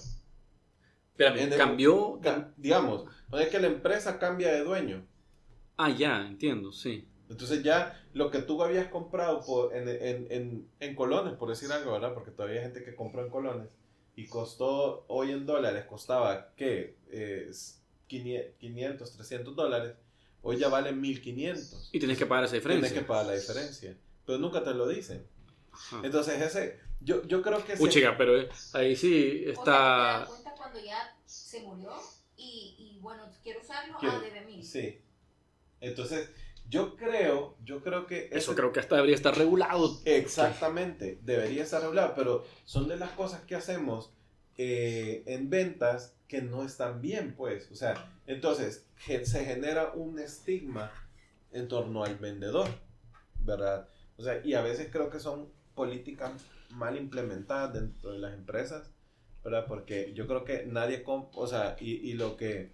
Espérame, cambió... Digamos, no es que la empresa cambia de dueño. Ah, ya, entiendo, sí. Entonces ya lo que tú habías comprado en colones, por decir algo, ¿verdad? Porque todavía hay gente que compró en colones y costó, hoy en dólares, costaba, ¿qué? 500, 300 dólares. Hoy ya vale 1500. Y tienes que pagar esa diferencia. Tienes que pagar la diferencia. Pero nunca te lo dicen. Ajá. Entonces yo creo que... Chica, pero ahí sí está... O sea, te das cuenta cuando ya se murió y bueno, quiero usarlo, debe 1000. Sí. Entonces, yo creo que... Eso creo que hasta debería estar regulado. Exactamente, debería estar regulado, pero son de las cosas que hacemos en ventas que no están bien, pues. O sea, entonces se genera un estigma en torno al vendedor, ¿verdad? O sea, y a veces creo que son políticas mal implementadas dentro de las empresas, ¿verdad? Porque yo creo que nadie compra, o sea, y lo que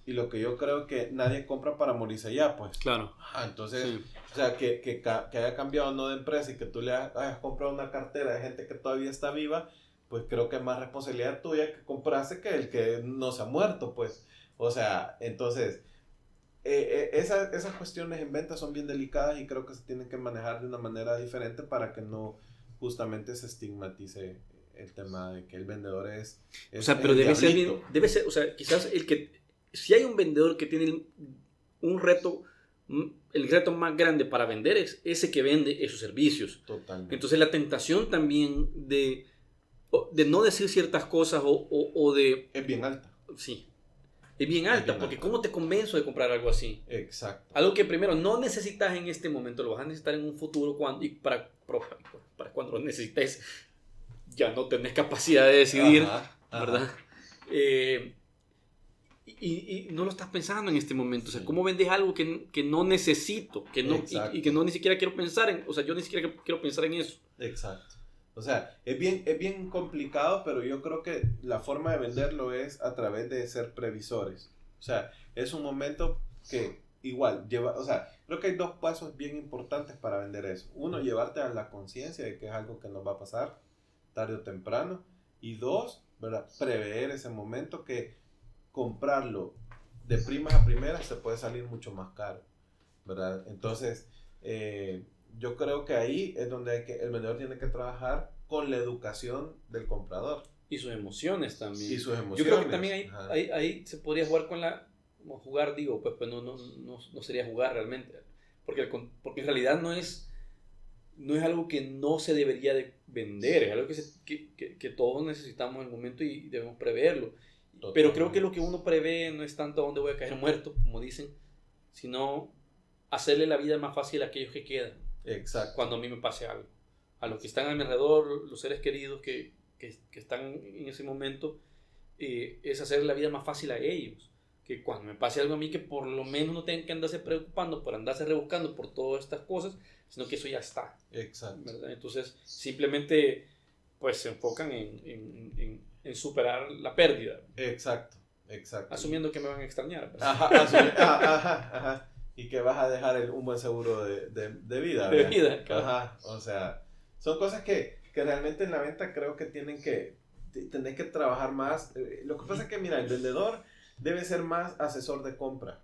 yo creo que nadie compra para morirse ya, pues. Claro. Entonces, Sí. o sea, que haya cambiado no de empresa y que tú le hayas comprado una cartera de gente que todavía está viva, pues creo que es más responsabilidad tuya que comprarse que el que no se ha muerto, pues. O sea, entonces, esas cuestiones en venta son bien delicadas y creo que se tienen que manejar de una manera diferente para que no justamente se estigmatice el tema de que el vendedor es o sea, pero el debe ser diablito. bien, debe ser, o sea, quizás si hay un vendedor que tiene un reto, el reto más grande para vender es ese que vende esos servicios. Totalmente. Entonces la tentación también de no decir ciertas cosas o de... Es bien alta. Sí, es bien alta, bien porque alta. ¿cómo te convenzo de comprar algo así? Exacto. Algo que primero no necesitas en este momento, lo vas a necesitar en un futuro y para cuando lo necesites ya no tenés capacidad de decidir, Ajá. ¿verdad? Y no lo estás pensando en este momento. O sea, Sí. ¿cómo vendes algo que no necesito? Exacto. Y que no ni siquiera quiero pensar en... O sea, yo ni siquiera quiero pensar en eso. Exacto. O sea, es bien complicado, pero yo creo que la forma de venderlo es a través de ser previsores. O sea, es un momento que igual lleva, o sea, creo que hay dos pasos bien importantes para vender eso. Uno, llevarte a la conciencia de que es algo que nos va a pasar tarde o temprano. Y dos, ¿verdad? Prever ese momento que comprarlo de primas a primeras se puede salir mucho más caro, ¿verdad? Entonces, yo creo que ahí es donde el vendedor tiene que trabajar con la educación del comprador. Y sus emociones también. Y sus emociones. Yo creo que también Ajá. ahí se podría jugar con la... Jugar, digo, pues no sería jugar realmente. Porque en realidad no es algo que no se debería de vender. Es algo que todos necesitamos en el momento y debemos preverlo. Totalmente. Pero creo que lo que uno prevé no es tanto a dónde voy a caer muerto, como dicen, sino hacerle la vida más fácil a aquellos que quedan. Exacto. Cuando a mí me pase algo. A los que están a mi alrededor, los seres queridos que están en ese momento, es hacerle la vida más fácil a ellos. Que cuando me pase algo a mí, que por lo menos no tengan que andarse preocupando por andarse rebuscando por todas estas cosas, sino que eso ya está. Exacto. ¿Verdad? Entonces, simplemente pues se enfocan en superar la pérdida. Exacto. Asumiendo que me van a extrañar. ¿Verdad? Ajá. Y que vas a dejar un buen seguro de vida. De ¿verdad? vida, claro. Ajá. O sea, son cosas que realmente en la venta creo que tenés que trabajar más. Lo que pasa es que, mira, el vendedor debe ser más asesor de compra.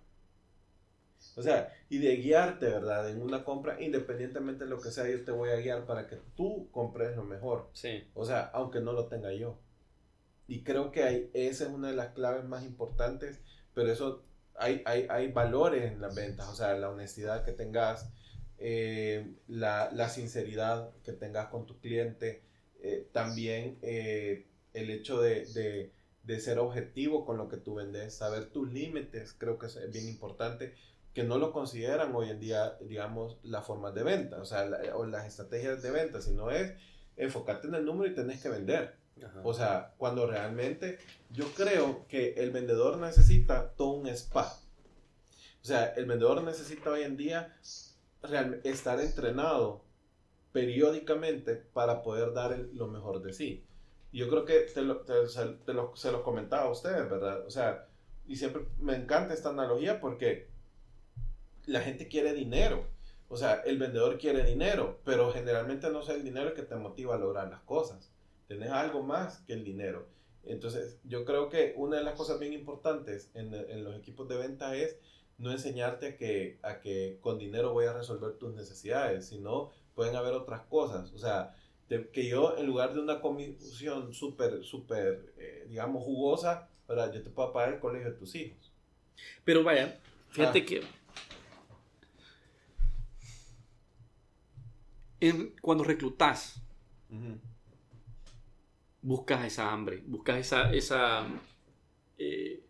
O sea, y de guiarte, ¿verdad? En una compra, independientemente de lo que sea, yo te voy a guiar para que tú compres lo mejor. Sí. O sea, aunque no lo tenga yo. Y creo que esa es una de las claves más importantes, pero eso hay valores en las ventas, o sea, la honestidad que tengas, la sinceridad que tengas con tu cliente, también el hecho de ser objetivo con lo que tú vendes, saber tus límites, creo que es bien importante, que no lo consideran hoy en día, digamos, las formas de venta, o sea, o las estrategias de venta, sino es enfocarte en el número y tenés que vender. Ajá. O sea, cuando realmente yo creo que el vendedor necesita todo un spa. O sea, el vendedor necesita hoy en día estar entrenado periódicamente para poder dar lo mejor de sí. Y yo creo que se los comentaba a ustedes, ¿verdad? O sea, y siempre me encanta esta analogía porque la gente quiere dinero. O sea, el vendedor quiere dinero, pero generalmente no es el dinero el que te motiva a lograr las cosas. Tenés algo más que el dinero. Entonces, yo creo que una de las cosas bien importantes en los equipos de venta es no enseñarte a que con dinero voy a resolver tus necesidades, sino pueden haber otras cosas. O sea, que yo en lugar de una comisión súper, digamos, jugosa, ¿verdad? Yo te puedo pagar el colegio de tus hijos. Pero vaya, fíjate que cuando reclutas, buscas esa hambre, buscas esa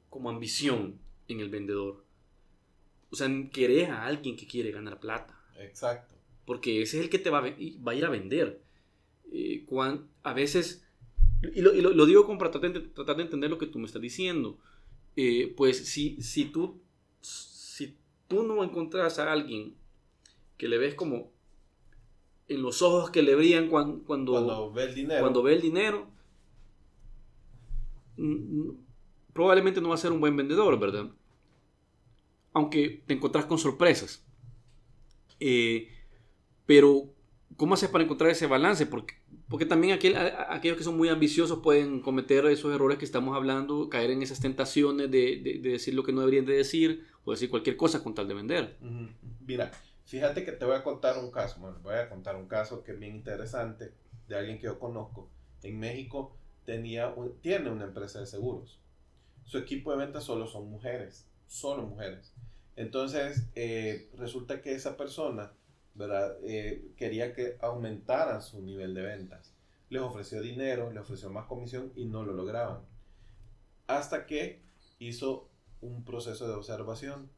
como ambición en el vendedor. O sea, querés a alguien que quiere ganar plata. Exacto. Porque ese es el que te va a ir a vender. A veces, y lo digo como para tratar de entender lo que tú me estás diciendo, pues si tú no encontrás a alguien que le ves como en los ojos que le brillan cuando ve el dinero, probablemente no va a ser un buen vendedor, ¿verdad? Aunque te encontrás con sorpresas. Pero ¿cómo haces para encontrar ese balance? Porque también aquellos que son muy ambiciosos pueden cometer esos errores que estamos hablando, caer en esas tentaciones de decir lo que no deberían de decir o decir cualquier cosa con tal de vender. Mira, fíjate que te voy a contar un caso. Bueno, voy a contar un caso que es bien interesante de alguien que yo conozco. En México tiene una empresa de seguros. Su equipo de ventas solo son mujeres. Solo mujeres. Entonces, resulta que esa persona, ¿verdad? Quería que aumentaran su nivel de ventas. Les ofreció dinero, les ofreció más comisión y no lo lograban. Hasta que hizo un proceso de observación.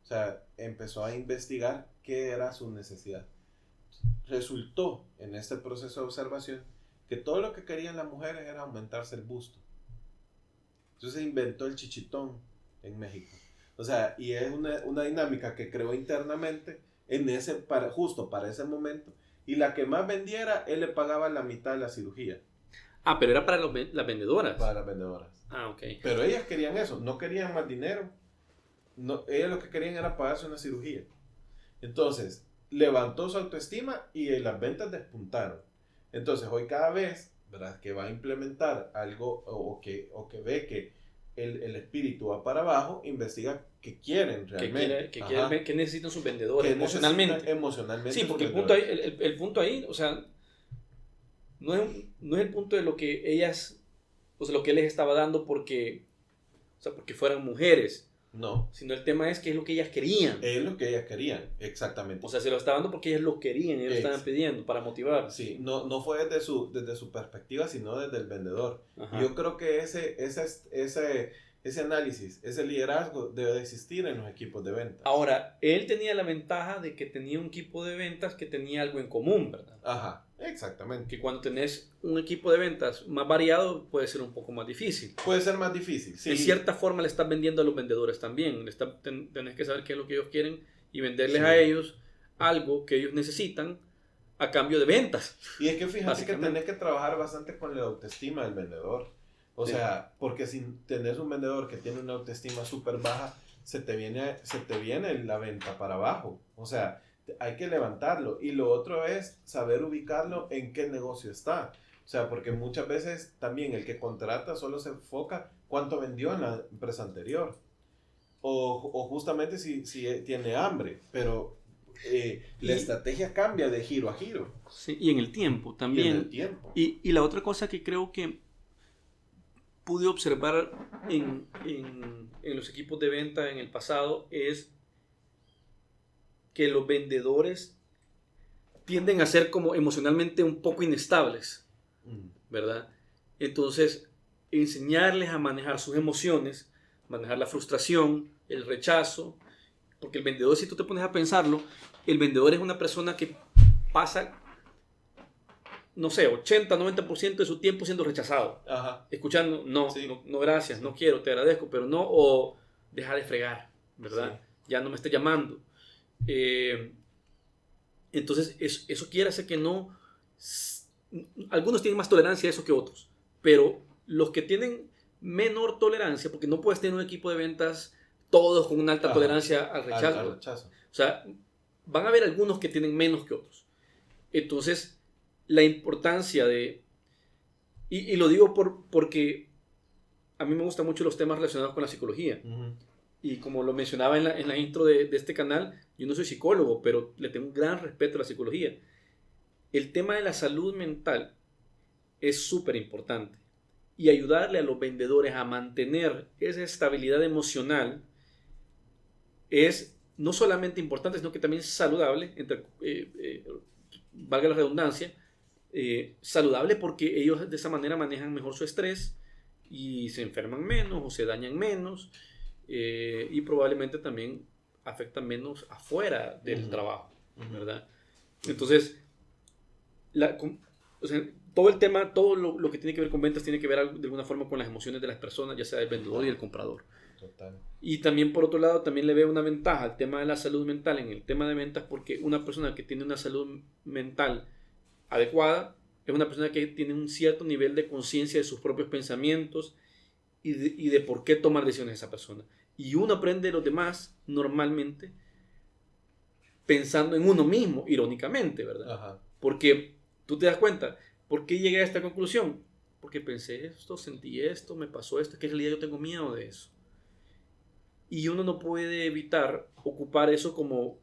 O sea, empezó a investigar qué era su necesidad. Resultó en este proceso de observación que todo lo que querían las mujeres era aumentarse el busto. Entonces inventó el chichitón en México. O sea, y es una dinámica que creó internamente justo para ese momento. Y la que más vendiera, él le pagaba la mitad de la cirugía. Ah, pero era para las vendedoras. Para las vendedoras. Ah, ok. Pero ellas querían eso, no querían más dinero. No, ellas lo que querían era pagarse una cirugía. Entonces, levantó su autoestima y las ventas despuntaron. Entonces, hoy cada vez, ¿verdad?, que va a implementar algo o que ve que el espíritu va para abajo, investiga qué quieren realmente. ¿Qué necesitan sus vendedores emocionalmente? Sí, porque el punto ahí, o sea, no es el punto de lo que ellas, o sea, lo que él les estaba dando porque fueran mujeres. No. Sino el tema es qué es lo que ellas querían. Es lo que ellas querían, exactamente. O sea, se lo estaba dando porque ellas lo querían, ellos lo estaban pidiendo para motivar. Sí, no fue desde su perspectiva, sino desde el vendedor. Ajá. Y yo creo que ese análisis, ese liderazgo debe de existir en los equipos de ventas. Ahora, él tenía la ventaja de que tenía un equipo de ventas que tenía algo en común, ¿verdad? Ajá. Exactamente. Que cuando tenés un equipo de ventas más variado puede ser un poco más difícil. Puede ser más difícil, sí. De cierta forma le estás vendiendo a los vendedores también. Tenés que saber qué es lo que ellos quieren y venderles a ellos algo que ellos necesitan a cambio de ventas. Y es que fíjate que tenés que trabajar bastante con la autoestima del vendedor. O sea, porque si tenés un vendedor que tiene una autoestima súper baja, se te viene la venta para abajo. O sea, hay que levantarlo. Y lo otro es saber ubicarlo en qué negocio está. O sea, porque muchas veces también el que contrata solo se enfoca cuánto vendió en la empresa anterior. O justamente si tiene hambre. Pero la estrategia cambia de giro a giro. Sí, y en el tiempo también. Y la otra cosa que creo que pude observar en los equipos de venta en el pasado es que los vendedores tienden a ser como emocionalmente un poco inestables, ¿verdad? Entonces, enseñarles a manejar sus emociones, manejar la frustración, el rechazo, porque el vendedor, si tú te pones a pensarlo, el vendedor es una persona que pasa, no sé, 80-90% de su tiempo siendo rechazado. Ajá. Escuchando, no, Sí. no, gracias, no quiero, te agradezco, pero no, o deja de fregar, ¿verdad? Sí. Ya no me estés llamando. Entonces, eso quiere hacer que no... Algunos tienen más tolerancia a eso que otros, pero los que tienen menor tolerancia, porque no puedes tener un equipo de ventas todos con una alta tolerancia al rechazo. Al rechazo. O sea, van a haber algunos que tienen menos que otros. Entonces, la importancia de... Y lo digo porque a mí me gustan mucho los temas relacionados con la psicología. Y como lo mencionaba en la intro de este canal, yo no soy psicólogo, pero le tengo un gran respeto a la psicología. El tema de la salud mental es súper importante. Y ayudarle a los vendedores a mantener esa estabilidad emocional es no solamente importante, sino que también es saludable, valga la redundancia, saludable porque ellos de esa manera manejan mejor su estrés y se enferman menos o se dañan menos y probablemente también afectan menos afuera del trabajo, ¿verdad? Entonces, todo el tema, todo lo que tiene que ver con ventas tiene que ver de alguna forma con las emociones de las personas, ya sea el vendedor y el comprador. Total. Y también por otro lado, también le veo una ventaja al tema de la salud mental en el tema de ventas, porque una persona que tiene una salud mental adecuada es una persona que tiene un cierto nivel de conciencia de sus propios pensamientos y de por qué tomar decisiones esa persona. Y uno aprende de los demás normalmente pensando en uno mismo, irónicamente, ¿verdad? Ajá. Porque tú te das cuenta, ¿por qué llegué a esta conclusión? Porque pensé esto, sentí esto, me pasó esto, que en realidad yo tengo miedo de eso. Y uno no puede evitar ocupar eso como,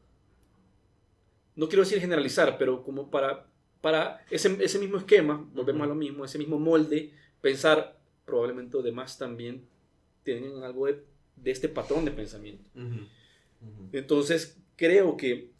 no quiero decir generalizar, pero como para ese mismo esquema, volvemos a lo mismo, ese mismo molde, pensar, probablemente los demás también tienen algo de este patrón de pensamiento. Entonces, creo que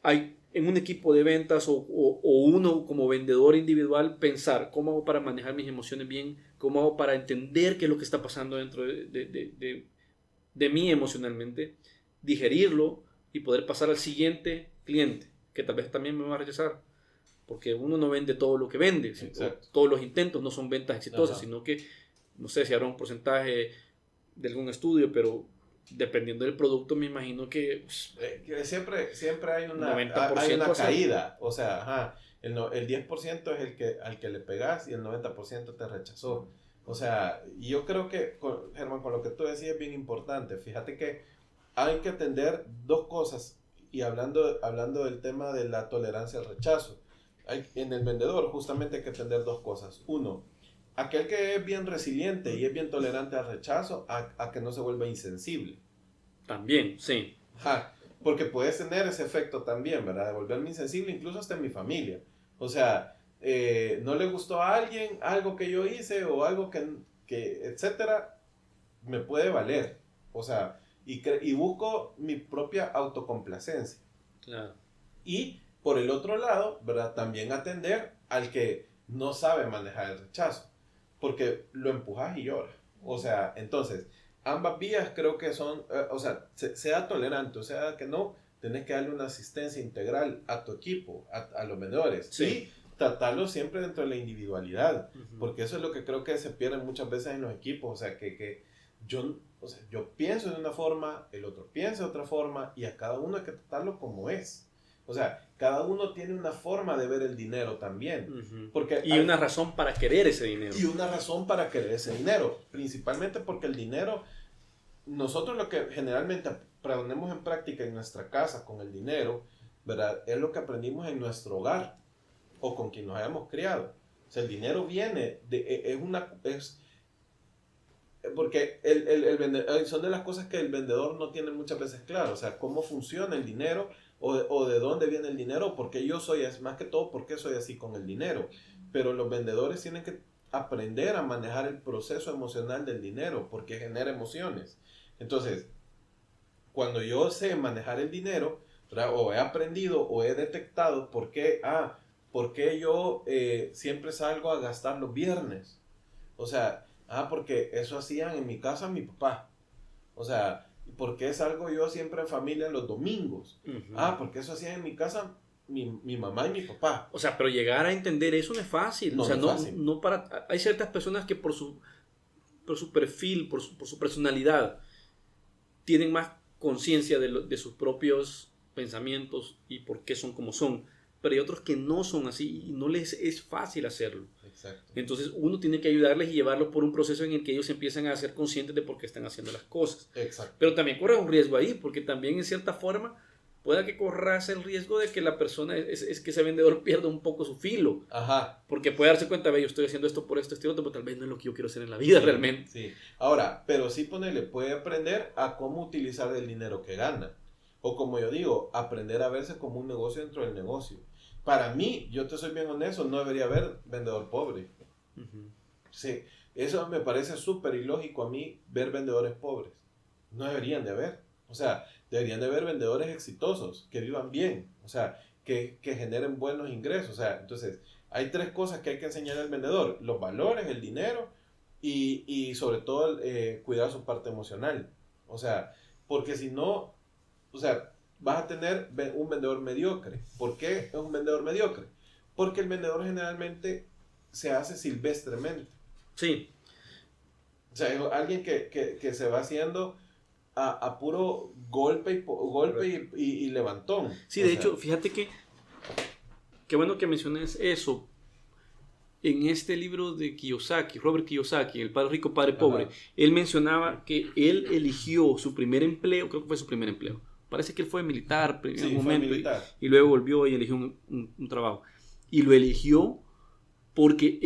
hay en un equipo de ventas o uno como vendedor individual pensar cómo hago para manejar mis emociones bien, cómo hago para entender qué es lo que está pasando dentro de mí emocionalmente, digerirlo y poder pasar al siguiente cliente, que tal vez también me va a rechazar, porque uno no vende todo lo que vende, todos los intentos no son ventas exitosas, sino que, no sé si habrá un porcentaje de algún estudio, pero dependiendo del producto me imagino que siempre hay una caída, o sea, el 10% es al que le pegas y el 90% te rechazó. O sea, yo creo que, Germán, con lo que tú decías es bien importante. Fíjate que hay que atender dos cosas. Y hablando del tema de la tolerancia al rechazo, en el vendedor justamente hay que atender dos cosas. Uno, aquel que es bien resiliente y es bien tolerante al rechazo, a que no se vuelva insensible. También, sí. Porque puedes tener ese efecto también, ¿verdad? De volverme insensible, incluso hasta en mi familia. O sea, no le gustó a alguien algo que yo hice o algo que etcétera, me puede valer. O sea, y busco mi propia autocomplacencia. Claro. Y por el otro lado, ¿verdad? También atender al que no sabe manejar el rechazo. Porque lo empujas y llora. O sea, entonces, ambas vías creo que son, o sea, sea tolerante, o sea, que no, tenés que darle una asistencia integral a tu equipo, a los vendedores. Sí. Y tratarlo siempre dentro de la individualidad, porque eso es lo que creo que se pierde muchas veces en los equipos, o sea, que yo pienso de una forma, el otro piensa de otra forma, y a cada uno hay que tratarlo como es. O sea, cada uno tiene una forma de ver el dinero también. Porque una razón para querer ese dinero. Y una razón para querer ese dinero, principalmente porque el dinero, nosotros lo que generalmente ponemos en práctica en nuestra casa con el dinero, ¿verdad? Es lo que aprendimos en nuestro hogar o con quien nos hayamos criado. O sea, el dinero viene porque el vendedor, son de las cosas que el vendedor no tiene muchas veces claro. O sea, cómo funciona el dinero o de dónde viene el dinero, porque yo soy, más que todo, por qué soy así con el dinero. Pero los vendedores tienen que aprender a manejar el proceso emocional del dinero, porque genera emociones. Entonces, cuando yo sé manejar el dinero, ¿verdad? O he aprendido o he detectado por qué yo siempre salgo a gastar los viernes. O sea, porque eso hacían en mi casa mi papá. O sea, ¿por qué salgo yo siempre en familia los domingos? Porque eso hacían en mi casa mi mamá y mi papá. O sea, pero llegar a entender eso no es fácil. No, o sea, no es fácil. Hay ciertas personas que por su perfil, por su personalidad, tienen más conciencia de sus propios pensamientos y por qué son como son. Pero hay otros que no son así y no les es fácil hacerlo. Exacto. Entonces uno tiene que ayudarles y llevarlos por un proceso en el que ellos empiezan a ser conscientes de por qué están haciendo las cosas. Exacto. Pero también corre un riesgo ahí, porque también en cierta forma pueda que corras el riesgo de que la persona, es que ese vendedor pierda un poco su filo. Ajá. Porque puede darse cuenta, yo estoy haciendo esto por esto, pero tal vez no es lo que yo quiero hacer en la vida realmente. Sí. Ahora, pero sí puede aprender a cómo utilizar el dinero que gana. O como yo digo, aprender a verse como un negocio dentro del negocio. Para mí, yo te soy bien honesto, no debería haber vendedor pobre. Sí, eso me parece súper ilógico a mí, ver vendedores pobres. No deberían de haber. O sea, deberían de haber vendedores exitosos, que vivan bien, o sea, que generen buenos ingresos. O sea, entonces, hay 3 cosas que hay que enseñar al vendedor: los valores, el dinero y sobre todo cuidar su parte emocional. O sea, porque si no, o sea, vas a tener un vendedor mediocre. ¿Por qué es un vendedor mediocre? Porque el vendedor generalmente se hace silvestremente. Sí. O sea, es alguien que se va haciendo a puro golpe y levantón. Sí, de hecho, fíjate que qué bueno que menciones eso. En este libro de Kiyosaki, Robert Kiyosaki, El Padre Rico, Padre Pobre, Ajá. él mencionaba que él eligió su primer empleo, creo que fue su primer empleo. Parece que él fue militar en un momento y luego volvió y eligió un trabajo. Y lo eligió porque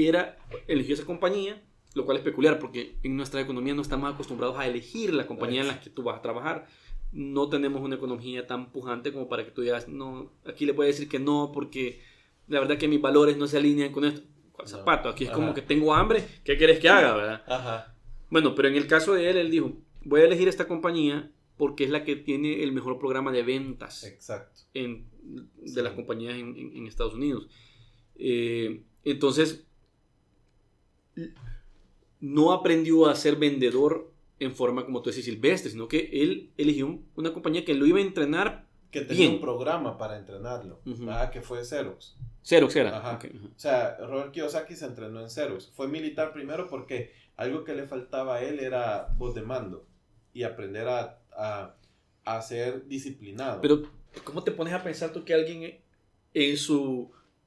eligió esa compañía, lo cual es peculiar porque en nuestra economía no estamos acostumbrados a elegir la compañía en la que tú vas a trabajar. No tenemos una economía tan pujante como para que tú digas, no, aquí le voy a decir que no porque la verdad que mis valores no se alinean con esto. ¿Cuál zapato? Aquí es como que tengo hambre, ¿qué quieres que haga, verdad? Ajá. Bueno, pero en el caso de él dijo, voy a elegir esta compañía porque es la que tiene el mejor programa de ventas. Exacto. De las compañías en Estados Unidos. Entonces, no aprendió a ser vendedor en forma, como tú decís, silvestre, sino que él eligió una compañía que lo iba a entrenar que tenía bien. Un programa para entrenarlo, que fue Xerox. Xerox era. Ajá. Okay. O sea, Robert Kiyosaki se entrenó en Xerox. Fue militar primero porque algo que le faltaba a él era voz de mando y aprender a ser disciplinado. Pero, ¿cómo te pones a pensar tú que alguien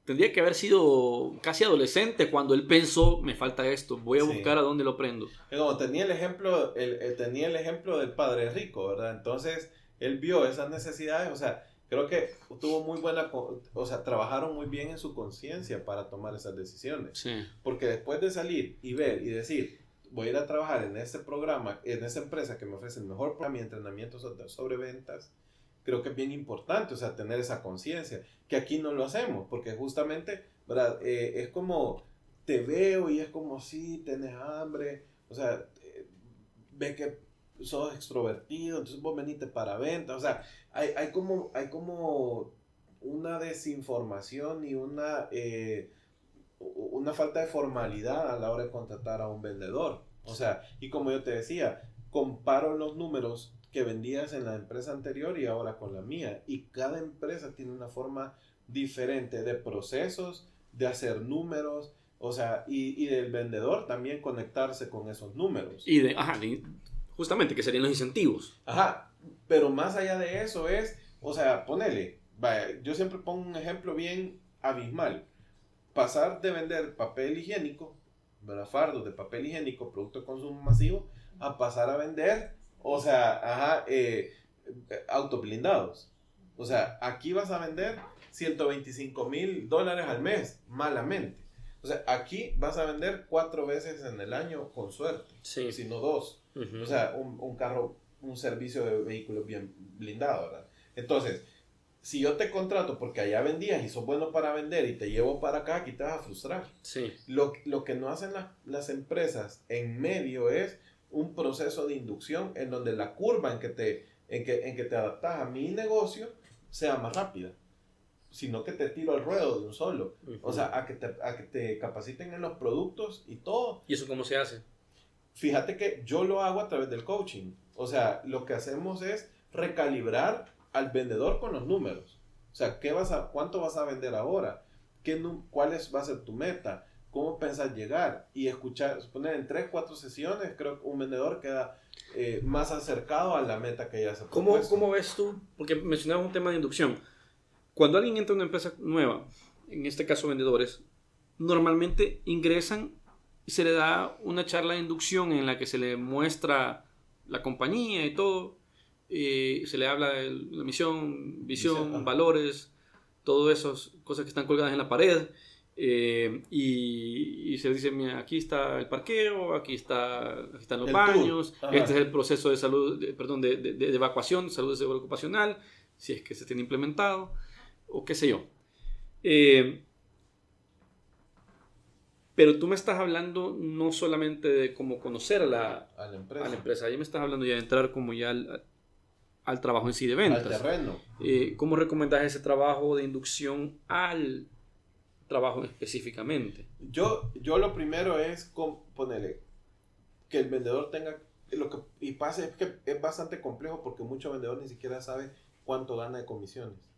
tendría que haber sido casi adolescente cuando él pensó, me falta esto, voy a buscar a dónde lo prendo? Como tenía el ejemplo del padre rico, ¿verdad? Entonces, él vio esas necesidades, o sea, creo que tuvo muy buena, o sea, trabajaron muy bien en su conciencia para tomar esas decisiones. Sí. Porque después de salir y ver y decir, voy a ir a trabajar en este programa, en esa empresa que me ofrece el mejor programa y entrenamiento sobre ventas, creo que es bien importante, o sea, tener esa conciencia, que aquí no lo hacemos, porque justamente, ¿verdad? Es como, te veo y es como, sí, tenés hambre, o sea, ve que sos extrovertido, entonces vos veniste para ventas, o sea, hay como una desinformación y una falta de formalidad a la hora de contratar a un vendedor. O sea, y como yo te decía, comparo los números que vendías en la empresa anterior y ahora con la mía, y cada empresa tiene una forma diferente de procesos, de hacer números, o sea, y del vendedor también conectarse con esos números. Justamente, que serían los incentivos. Ajá, pero más allá de eso es, o sea, ponele, vaya, yo siempre pongo un ejemplo bien abismal. Pasar de vender papel higiénico, ¿verdad? Fardos de papel higiénico, producto de consumo masivo, a pasar a vender, o sea, autos blindados. O sea, aquí vas a vender $125,000 al mes, malamente. O sea, aquí vas a vender 4 veces en el año con suerte, si no 2. O sea, un carro, un servicio de vehículos bien blindado, ¿verdad? Entonces, si yo te contrato porque allá vendías y sos bueno para vender y te llevo para acá, aquí te vas a frustrar. Sí. Lo que no hacen las empresas en medio es un proceso de inducción en donde la curva en que te adaptas a mi negocio sea más rápida, sino que te tiro al ruedo de un solo. Uh-huh. O sea, a que te capaciten en los productos y todo. ¿Y eso cómo se hace? Fíjate que yo lo hago a través del coaching. O sea, lo que hacemos es recalibrar al vendedor con los números. O sea, ¿cuánto vas a vender ahora? ¿Cuál va a ser tu meta? ¿Cómo pensás llegar? Y escuchar, poner en 3-4 sesiones, creo que un vendedor queda más acercado a la meta que ya se ha propuesto. ¿Cómo ves tú? Porque mencionabas un tema de inducción. Cuando alguien entra a una empresa nueva, en este caso vendedores, normalmente ingresan y se le da una charla de inducción en la que se le muestra la compañía y todo. Se le habla de la misión, visión, valores, todas esas cosas que están colgadas en la pared. Y se le dice, mira, aquí está el parqueo, aquí están los baños, este es el proceso de salud, de evacuación, salud de seguro ocupacional, si es que se tiene implementado, o qué sé yo. Pero tú me estás hablando no solamente de cómo conocer a la empresa, ahí me estás hablando ya de entrar como ya al trabajo en sí de ventas. Al terreno. ¿Cómo recomendás ese trabajo de inducción al trabajo específicamente? Yo lo primero es ponerle que el vendedor tenga y pasa es que es bastante complejo porque muchos vendedores ni siquiera saben cuánto gana de comisiones,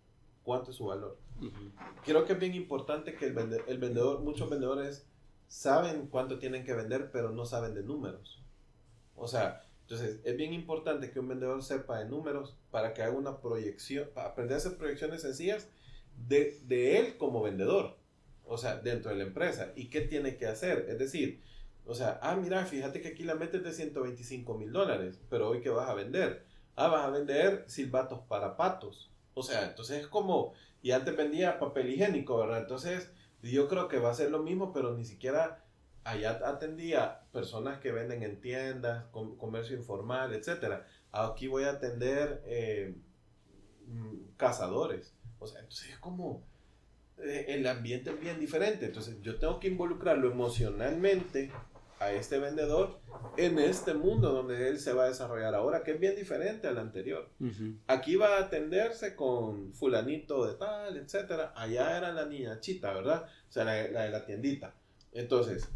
cuánto es su valor. Uh-huh. Creo que es bien importante que el vendedor, muchos vendedores saben cuánto tienen que vender, pero no saben de números. O sea, entonces es bien importante que un vendedor sepa de números para que haga una proyección, para aprender a hacer proyecciones sencillas de él como vendedor. O sea, dentro de la empresa. ¿Y qué tiene que hacer? Es decir, o sea, mira, fíjate que aquí la metes de $125,000, pero hoy ¿qué vas a vender? Vas a vender silbatos para patos. O sea, entonces es como, y antes vendía papel higiénico, ¿verdad? Entonces, yo creo que va a ser lo mismo, pero ni siquiera allá atendía personas que venden en tiendas, comercio informal, etc. Aquí voy a atender cazadores. O sea, entonces es como el ambiente es bien diferente. Entonces yo tengo que involucrarlo emocionalmente a este vendedor en este mundo donde él se va a desarrollar ahora, que es bien diferente al anterior. Uh-huh. Aquí va a atenderse con fulanito de tal, etcétera. Allá era la niña chita, ¿verdad? O sea, la de la tiendita. Entonces,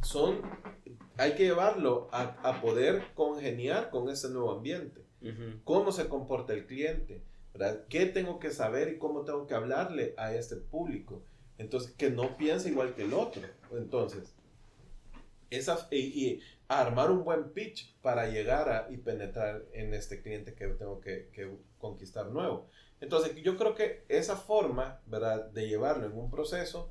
hay que llevarlo a poder congeniar con ese nuevo ambiente. Uh-huh. ¿Cómo se comporta el cliente? ¿Verdad? ¿Qué tengo que saber y cómo tengo que hablarle a este público? Entonces, que no piense igual que el otro. Entonces, y armar un buen pitch para llegar y penetrar en este cliente que tengo que conquistar nuevo. Entonces, yo creo que esa forma, ¿verdad?, de llevarlo en un proceso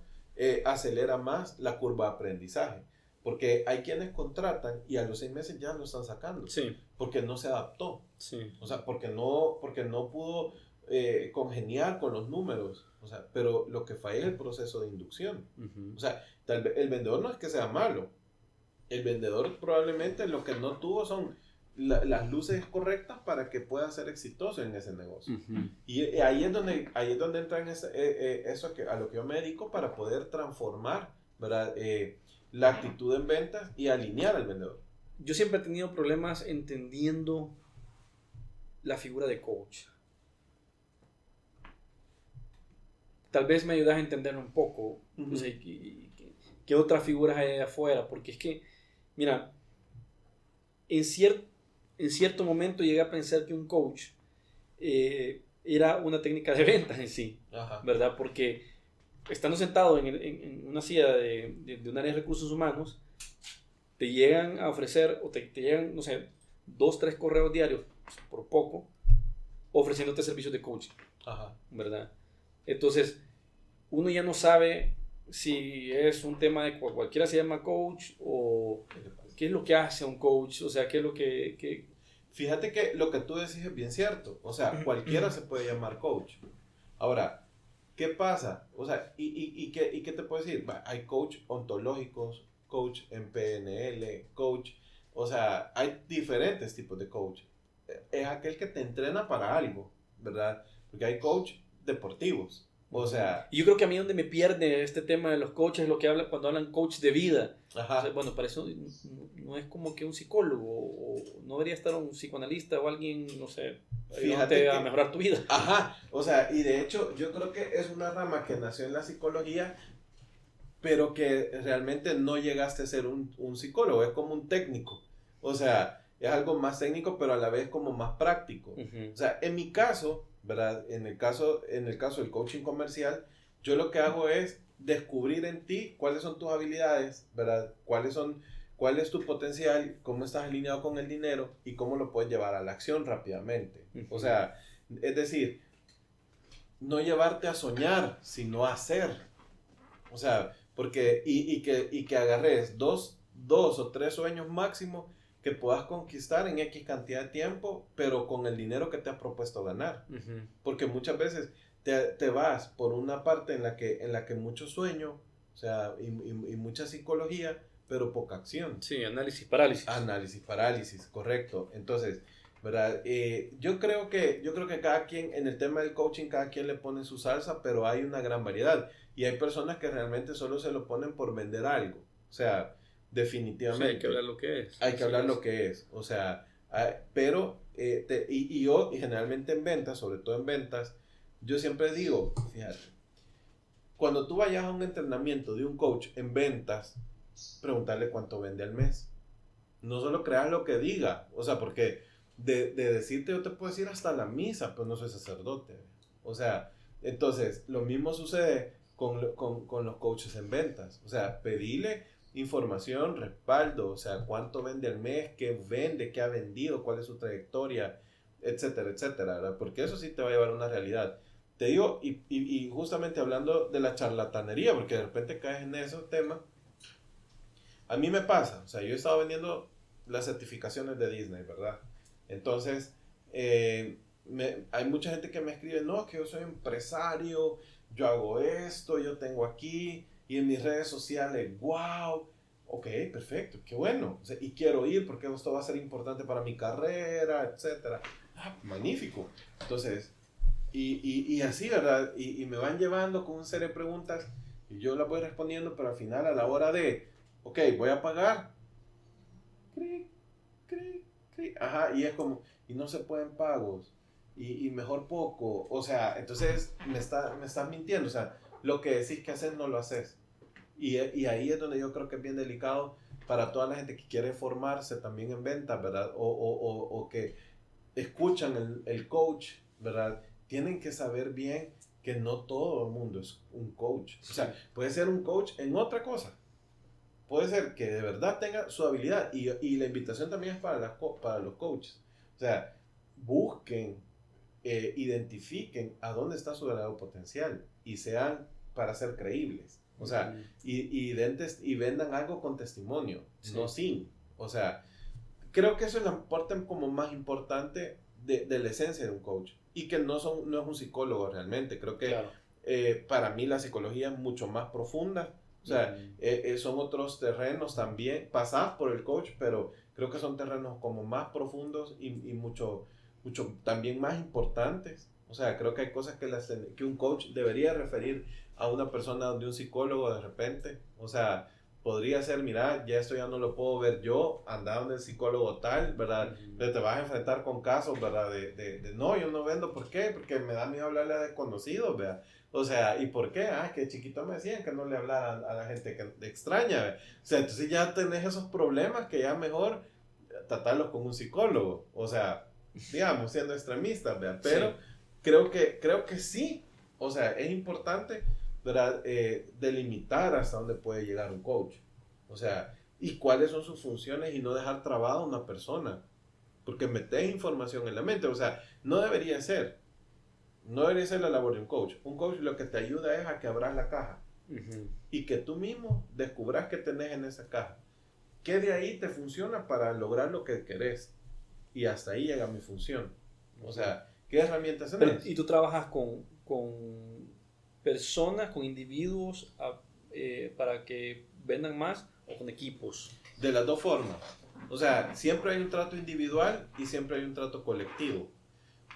acelera más la curva de aprendizaje. Porque hay quienes contratan y a los 6 meses ya lo están sacando. Sí. Porque no se adaptó. Sí. O sea, porque no pudo congeniar con los números. O sea, pero lo que falla es el proceso de inducción. Uh-huh. O sea, tal vez el vendedor no es que sea malo. El vendedor probablemente lo que no tuvo son las luces correctas para que pueda ser exitoso en ese negocio. Uh-huh. Y ahí es donde entra en eso a lo que yo me dedico para poder transformar, ¿verdad?, la actitud en ventas y alinear al vendedor. Yo siempre he tenido problemas entendiendo la figura de coach. Tal vez me ayudas a entender un poco. Uh-huh. O sea, ¿qué otras figuras hay afuera? Porque es que, mira, en cierto momento llegué a pensar que un coach era una técnica de ventas en sí. Ajá. ¿Verdad? Porque estando sentado en una silla de un área de recursos humanos, te llegan a ofrecer, o te llegan, no sé, 2-3 correos diarios, por poco, ofreciéndote servicios de coaching. Ajá. ¿Verdad? Entonces, uno ya no sabe si es un tema de cualquiera se llama coach o qué es lo que hace un coach, o sea, qué es lo que... Fíjate que lo que tú decís es bien cierto, o sea, cualquiera se puede llamar coach. Ahora, ¿qué pasa? O sea, ¿y qué te puedo decir? Hay coach ontológicos, coach en PNL, coach, o sea, hay diferentes tipos de coach. Es aquel que te entrena para algo, ¿verdad? Porque hay coach deportivos. O sea... Y yo creo que a mí donde me pierde este tema de los coaches es lo que hablan cuando hablan coach de vida. Ajá. O sea, bueno, para eso no es como que un psicólogo, o no debería estar un psicoanalista o alguien, no sé, ayudándote a mejorar tu vida. Ajá, o sea, y de hecho yo creo que es una rama que nació en la psicología, pero que realmente no llegaste a ser un psicólogo, es como un técnico. O sea, es algo más técnico, pero a la vez como más práctico. O sea, en mi caso, ¿verdad? En el caso del coaching comercial, yo lo que hago es descubrir en ti cuáles son tus habilidades, ¿verdad? Cuál es tu potencial, cómo estás alineado con el dinero y cómo lo puedes llevar a la acción rápidamente. O sea, es decir, no llevarte a soñar, sino a hacer. O sea, porque, y que agarres dos o tres sueños máximo que puedas conquistar en X cantidad de tiempo, pero con el dinero que te has propuesto ganar. Porque muchas veces te vas por una parte en la que mucho sueño, o sea, y mucha psicología, pero poca acción. Sí, análisis parálisis. Análisis parálisis, correcto. Entonces, ¿verdad? Yo creo que cada quien, en el tema del coaching, cada quien le pone su salsa, pero hay una gran variedad. Y hay personas que realmente solo se lo ponen por vender algo. O sea, definitivamente. Sí, hay que hablar lo que es. Hay que hablar lo que es. O sea, pero, yo generalmente en ventas, sobre todo en ventas, yo siempre digo, fíjate, cuando tú vayas a un entrenamiento de un coach en ventas, preguntarle cuánto vende al mes. No solo creas lo que diga, o sea, porque de decirte, yo te puedo decir hasta la misa, pero no soy sacerdote. O sea, entonces, lo mismo sucede con los coaches en ventas. O sea, pedirle información, respaldo, o sea, cuánto vende al mes, qué vende, qué ha vendido, cuál es su trayectoria, etcétera, etcétera, ¿verdad? Porque eso sí te va a llevar a una realidad. Te digo, y justamente hablando de la charlatanería, porque de repente caes en esos temas, a mí me pasa, o sea, yo he estado vendiendo las certificaciones de Disney, ¿verdad? Entonces, hay mucha gente que me escribe, no, que yo soy empresario, yo hago esto, yo tengo aquí, y en mis redes sociales, wow, ok, perfecto, qué bueno, o sea, y quiero ir porque esto va a ser importante para mi carrera, etcétera. Ah, magnífico. Entonces, y así, ¿verdad? Y me van llevando con una serie de preguntas, y yo las voy respondiendo, pero al final, a la hora de, ok, voy a pagar, ajá, y es como, y no se pueden pagos, y mejor poco, o sea, entonces me estás mintiendo, o sea, lo que decís que haces no lo haces, y ahí es donde yo creo que es bien delicado para toda la gente que quiere formarse también en ventas, ¿verdad? O que escuchan el coach, ¿verdad? Tienen que saber bien que no todo el mundo es un coach, o sea, puede ser un coach en otra cosa. Puede ser que de verdad tenga su habilidad, y la invitación también es para los coaches. O sea, busquen, identifiquen a dónde está su verdadero potencial y sean para ser creíbles. O sea, y vendan algo con testimonio, no sin. O sea, creo que eso es la parte como más importante de la esencia de un coach. Y que no es un psicólogo realmente. Creo que para mí la psicología es mucho más profunda. O sea, son otros terrenos también, pasás por el coach, pero creo que son terrenos como más profundos y mucho también más importantes. O sea, creo que hay cosas que un coach debería referir a una persona de un psicólogo de repente. O sea, podría ser, mira, ya esto ya no lo puedo ver yo, andando en el psicólogo tal, ¿verdad? Pero te vas a enfrentar con casos, ¿verdad? De no, yo no vendo, ¿por qué? Porque me da miedo hablarle a desconocidos, ¿verdad? O sea, ¿y por qué? Ah, que chiquito me decían que no le hablara a la gente que extraña, ¿verdad? O sea, entonces ya tenés esos problemas que ya mejor tratarlos con un psicólogo. O sea, digamos, siendo extremistas, ¿verdad? Pero creo que sí. O sea, es importante, ¿verdad? Delimitar hasta dónde puede llegar un coach. O sea, y cuáles son sus funciones y no dejar trabada a una persona. Porque metes información en la mente. O sea, no debería ser la labor de un coach. Un coach lo que te ayuda es a que abras la caja. Y que tú mismo descubras qué tenés en esa caja. ¿Qué de ahí te funciona para lograr lo que querés? Y hasta ahí llega mi función. O sea, ¿qué herramientas tenés? ¿Y tú trabajas con personas, con individuos para que vendan más, o con equipos? De las dos formas. O sea, siempre hay un trato individual y siempre hay un trato colectivo.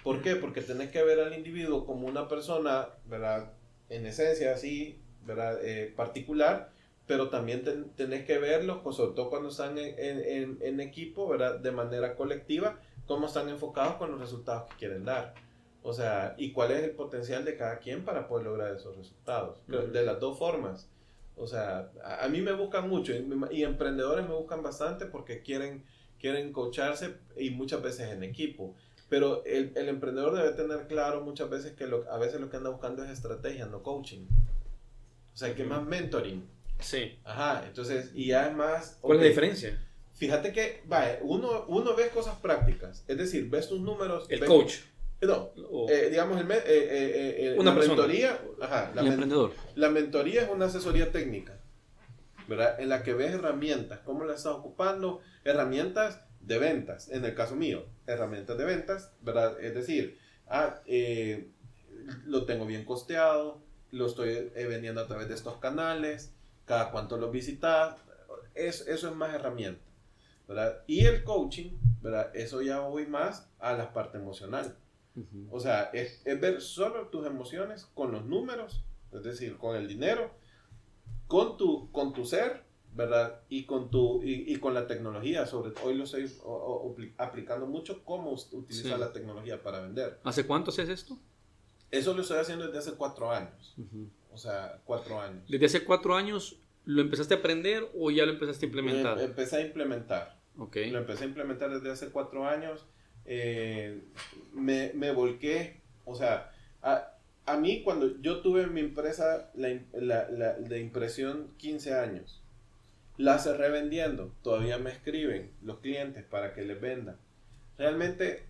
¿Por qué? Porque tenés que ver al individuo como una persona, ¿verdad? En esencia, así, ¿verdad? Particular, pero también tenés que verlos, sobre todo cuando están en equipo, ¿verdad? De manera colectiva, cómo están enfocados con los resultados que quieren dar. O sea, y cuál es el potencial de cada quien para poder lograr esos resultados. De las dos formas. O sea, a mí me buscan mucho y emprendedores me buscan bastante porque quieren coacharse y muchas veces en equipo. Pero el emprendedor debe tener claro muchas veces que a veces lo que anda buscando es estrategia, no coaching. O sea, que más mentoring. Sí. Ajá, entonces, y además... ¿Cuál es la diferencia? Fíjate que, vaya, uno ve cosas prácticas. Es decir, ves tus números... El coach. No, digamos, una la persona. mentoría... Ajá, el emprendedor. La mentoría es una asesoría técnica, ¿verdad? En la que ves herramientas, cómo las estás ocupando, herramientas de ventas, en el caso mío, herramientas de ventas, ¿verdad? Es decir, lo tengo bien costeado, lo estoy vendiendo a través de estos canales, cada cuánto lo visitas, eso es más herramienta, ¿verdad? Y el coaching, ¿verdad? Eso ya voy más a la parte emocional. Uh-huh. O sea, es ver solo tus emociones con los números, es decir, con el dinero, con tu ser, ¿verdad? Y con la tecnología. Hoy lo estoy aplicando mucho cómo utilizar la tecnología para vender. ¿Hace cuánto haces esto? Eso lo estoy haciendo desde hace 4 años. Uh-huh. O sea, 4 años. ¿Desde hace 4 años lo empezaste a aprender o ya lo empezaste a implementar? Empecé a implementar. Okay. Lo empecé a implementar desde hace 4 años. Me volqué, o sea, a mí cuando yo tuve mi empresa de impresión 15 años, la cerré vendiendo, todavía me escriben los clientes para que les venda. Realmente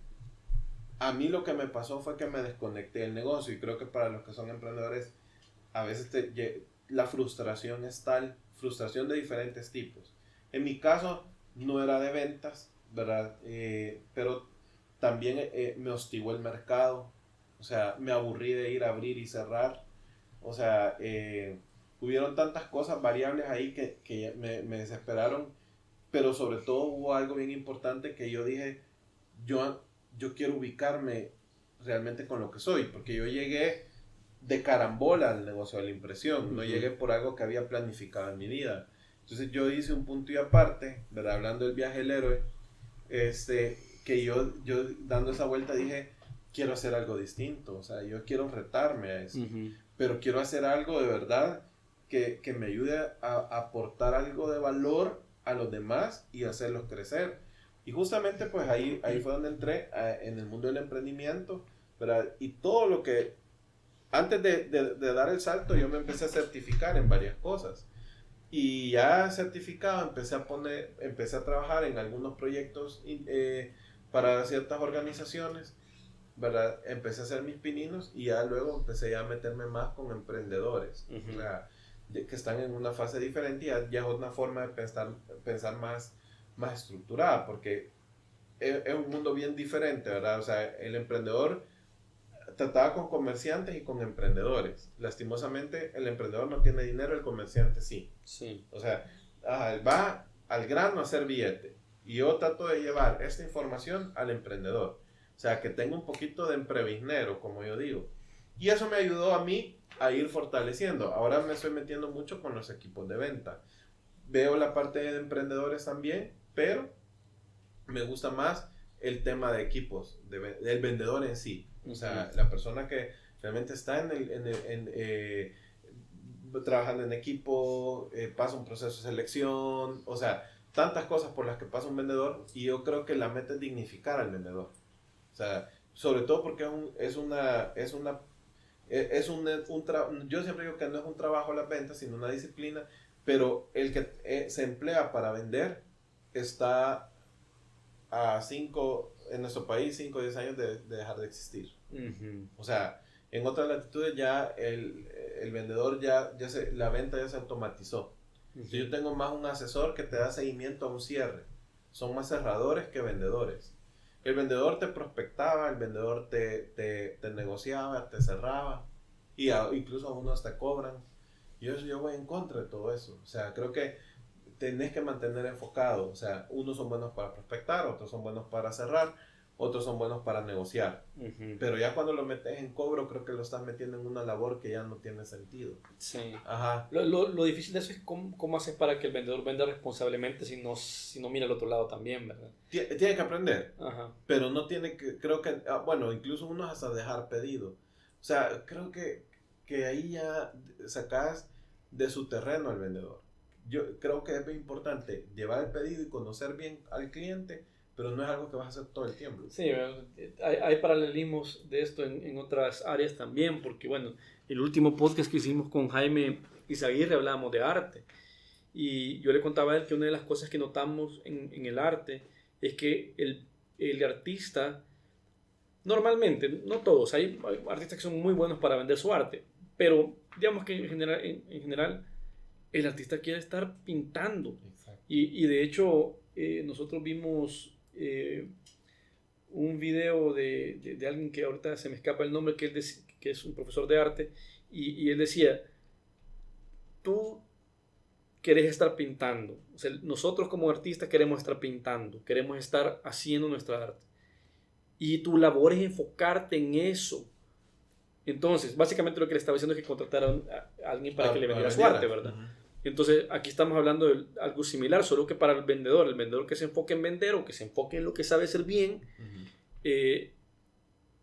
a mí lo que me pasó fue que me desconecté del negocio y creo que para los que son emprendedores a veces la frustración es tal, frustración de diferentes tipos. En mi caso no era de ventas, ¿verdad? Pero también me hostigó el mercado, o sea, me aburrí de ir a abrir y cerrar, o sea, hubieron tantas cosas variables ahí que me desesperaron, pero sobre todo hubo algo bien importante que yo dije, yo quiero ubicarme realmente con lo que soy, porque yo llegué de carambola al negocio de la impresión, no llegué por algo que había planificado en mi vida. Entonces yo hice un punto y aparte, ¿verdad? Hablando del viaje del héroe, que yo dando esa vuelta dije, quiero hacer algo distinto, o sea, yo quiero retarme a eso, pero quiero hacer algo de verdad que me ayude a aportar algo de valor a los demás y hacerlos crecer. Y justamente pues ahí fue donde entré en el mundo del emprendimiento, ¿verdad? Y todo lo que, antes de dar el salto, yo me empecé a certificar en varias cosas. Y ya certificado, empecé a trabajar en algunos proyectos para ciertas organizaciones, ¿verdad? Empecé a hacer mis pininos y ya luego empecé a meterme más con emprendedores, o sea, que están en una fase diferente y ya es una forma de pensar más estructurada, porque es un mundo bien diferente, ¿verdad? O sea, el emprendedor trataba con comerciantes y con emprendedores. Lastimosamente, el emprendedor no tiene dinero, el comerciante sí. Sí. O sea, va al grano a hacer billete. Y yo trato de llevar esta información al emprendedor. O sea, que tenga un poquito de emprebiznero, como yo digo. Y eso me ayudó a mí a ir fortaleciendo. Ahora me estoy metiendo mucho con los equipos de venta. Veo la parte de emprendedores también, pero me gusta más el tema de equipos, del vendedor en sí. O sea, la persona que realmente está trabajando en equipo, pasa un proceso de selección, o sea, tantas cosas por las que pasa un vendedor, y yo creo que la meta es dignificar al vendedor. O sea, sobre todo porque yo siempre digo que no es un trabajo las ventas, sino una disciplina, pero el que se emplea para vender está en nuestro país 5 o 10 años de dejar de existir. O sea, en otras latitudes ya el vendedor la venta ya se automatizó. Si yo tengo más un asesor que te da seguimiento a un cierre, son más cerradores que vendedores. El vendedor te prospectaba, el vendedor te negociaba, te cerraba, y incluso a uno hasta cobran. Y yo voy en contra de todo eso. O sea, creo que tenés que mantener enfocado. O sea, unos son buenos para prospectar, otros son buenos para cerrar, otros son buenos para negociar. Pero ya cuando lo metes en cobro, creo que lo estás metiendo en una labor que ya no tiene sentido. Sí. Ajá. Lo difícil de eso es cómo haces para que el vendedor venda responsablemente si no mira al otro lado también, ¿verdad? Tiene que aprender. Ajá. Pero no tiene que, creo que, bueno, incluso uno hasta dejar pedido. O sea, creo que ahí ya sacas de su terreno al vendedor. Yo creo que es muy importante llevar el pedido y conocer bien al cliente, pero no es algo que vas a hacer todo el tiempo. Sí, hay paralelismos de esto en otras áreas también, porque bueno, el último podcast que hicimos con Jaime Izaguirre hablábamos de arte, y yo le contaba a él que una de las cosas que notamos en el arte es que el artista, normalmente, no todos, hay artistas que son muy buenos para vender su arte, pero digamos que en general el artista quiere estar pintando. Y de hecho nosotros vimos un video de alguien que ahorita se me escapa el nombre, que es un profesor de arte, y él decía, tú querés estar pintando, o sea, nosotros como artistas queremos estar pintando, queremos estar haciendo nuestra arte, y tu labor es enfocarte en eso. Entonces, básicamente lo que le estaba diciendo es que contrataron a alguien para que le vendiera su arte, ¿verdad? Entonces, aquí estamos hablando de algo similar, solo que para el vendedor que se enfoque en vender o que se enfoque en lo que sabe hacer bien,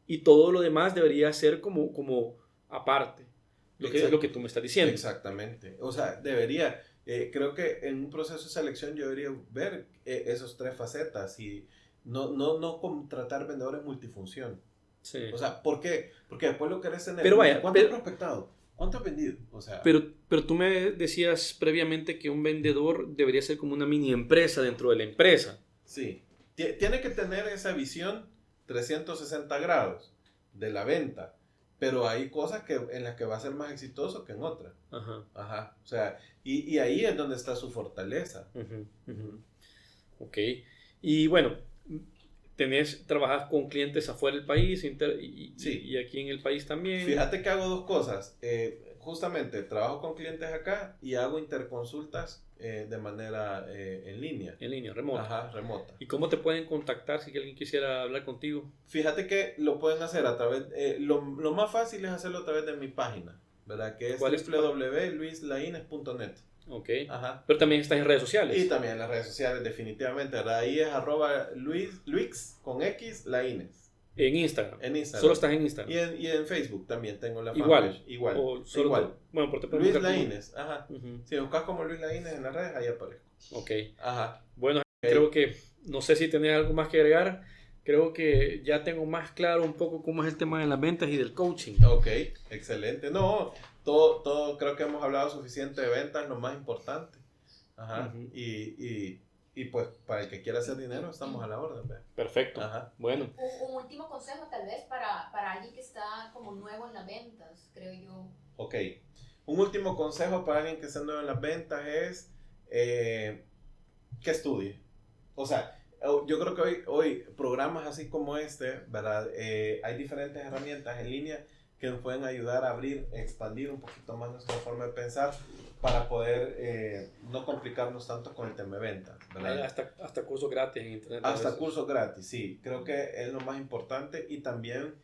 y todo lo demás debería ser como aparte, lo que tú me estás diciendo. Exactamente. O sea, debería, creo que en un proceso de selección yo debería ver esos 3 facetas y no contratar vendedores multifunción. Sí. O sea, ¿por qué? Porque después lo querés tener. Pero vaya, ¿cuánto has prospectado? ¿Cuánto has vendido? O sea, pero tú me decías previamente que un vendedor debería ser como una mini empresa dentro de la empresa. Sí. Tiene que tener esa visión 360 grados de la venta. Pero hay cosas en las que va a ser más exitoso que en otras. Ajá. O sea, y ahí es donde está su fortaleza. Ok. Y bueno, trabajas con clientes afuera del país sí. y aquí en el país también. Fíjate que hago 2 cosas. Justamente trabajo con clientes acá y hago interconsultas de manera en línea. En línea, remota. Ajá, remota. ¿Y cómo te pueden contactar si alguien quisiera hablar contigo? Fíjate que lo pueden hacer a través, lo más fácil es hacerlo a través de mi página, ¿verdad? Que es www.luislaines.net. Ok. Ajá. Pero también estás en redes sociales. Y también en las redes sociales, definitivamente, ¿verdad? Ahí es @Luis con X Laines. En Instagram. En Instagram. Solo estás en Instagram. Y en Facebook también tengo la fanpage. Igual. Bueno, por te Luis Laines. Ajá. Si buscas como Luis Laines en las redes, ahí aparezco. Ok. Ajá. Bueno, creo que, no sé si tenés algo más que agregar. Creo que ya tengo más claro un poco cómo es el tema de las ventas y del coaching. Ok, excelente. No, todo creo que hemos hablado suficiente de ventas, lo más importante. Ajá. Y pues para el que quiera hacer dinero estamos a la orden. ¿Ve? Perfecto. Ajá. Bueno. Un último consejo tal vez para alguien que está como nuevo en las ventas, creo yo. Ok. Un último consejo para alguien que está nuevo en las ventas es que estudie. O sea, yo creo que hoy programas así como este, ¿verdad? Hay diferentes herramientas en línea que nos pueden ayudar a expandir un poquito más nuestra forma de pensar para poder no complicarnos tanto con el tema de ventas, ¿verdad? Hasta cursos gratis en internet. Hasta cursos gratis, sí. Creo que es lo más importante y también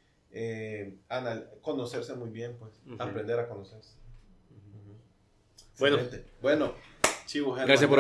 conocerse muy bien, pues. Aprender a conocerse. Bueno, Chivo, Germán, gracias por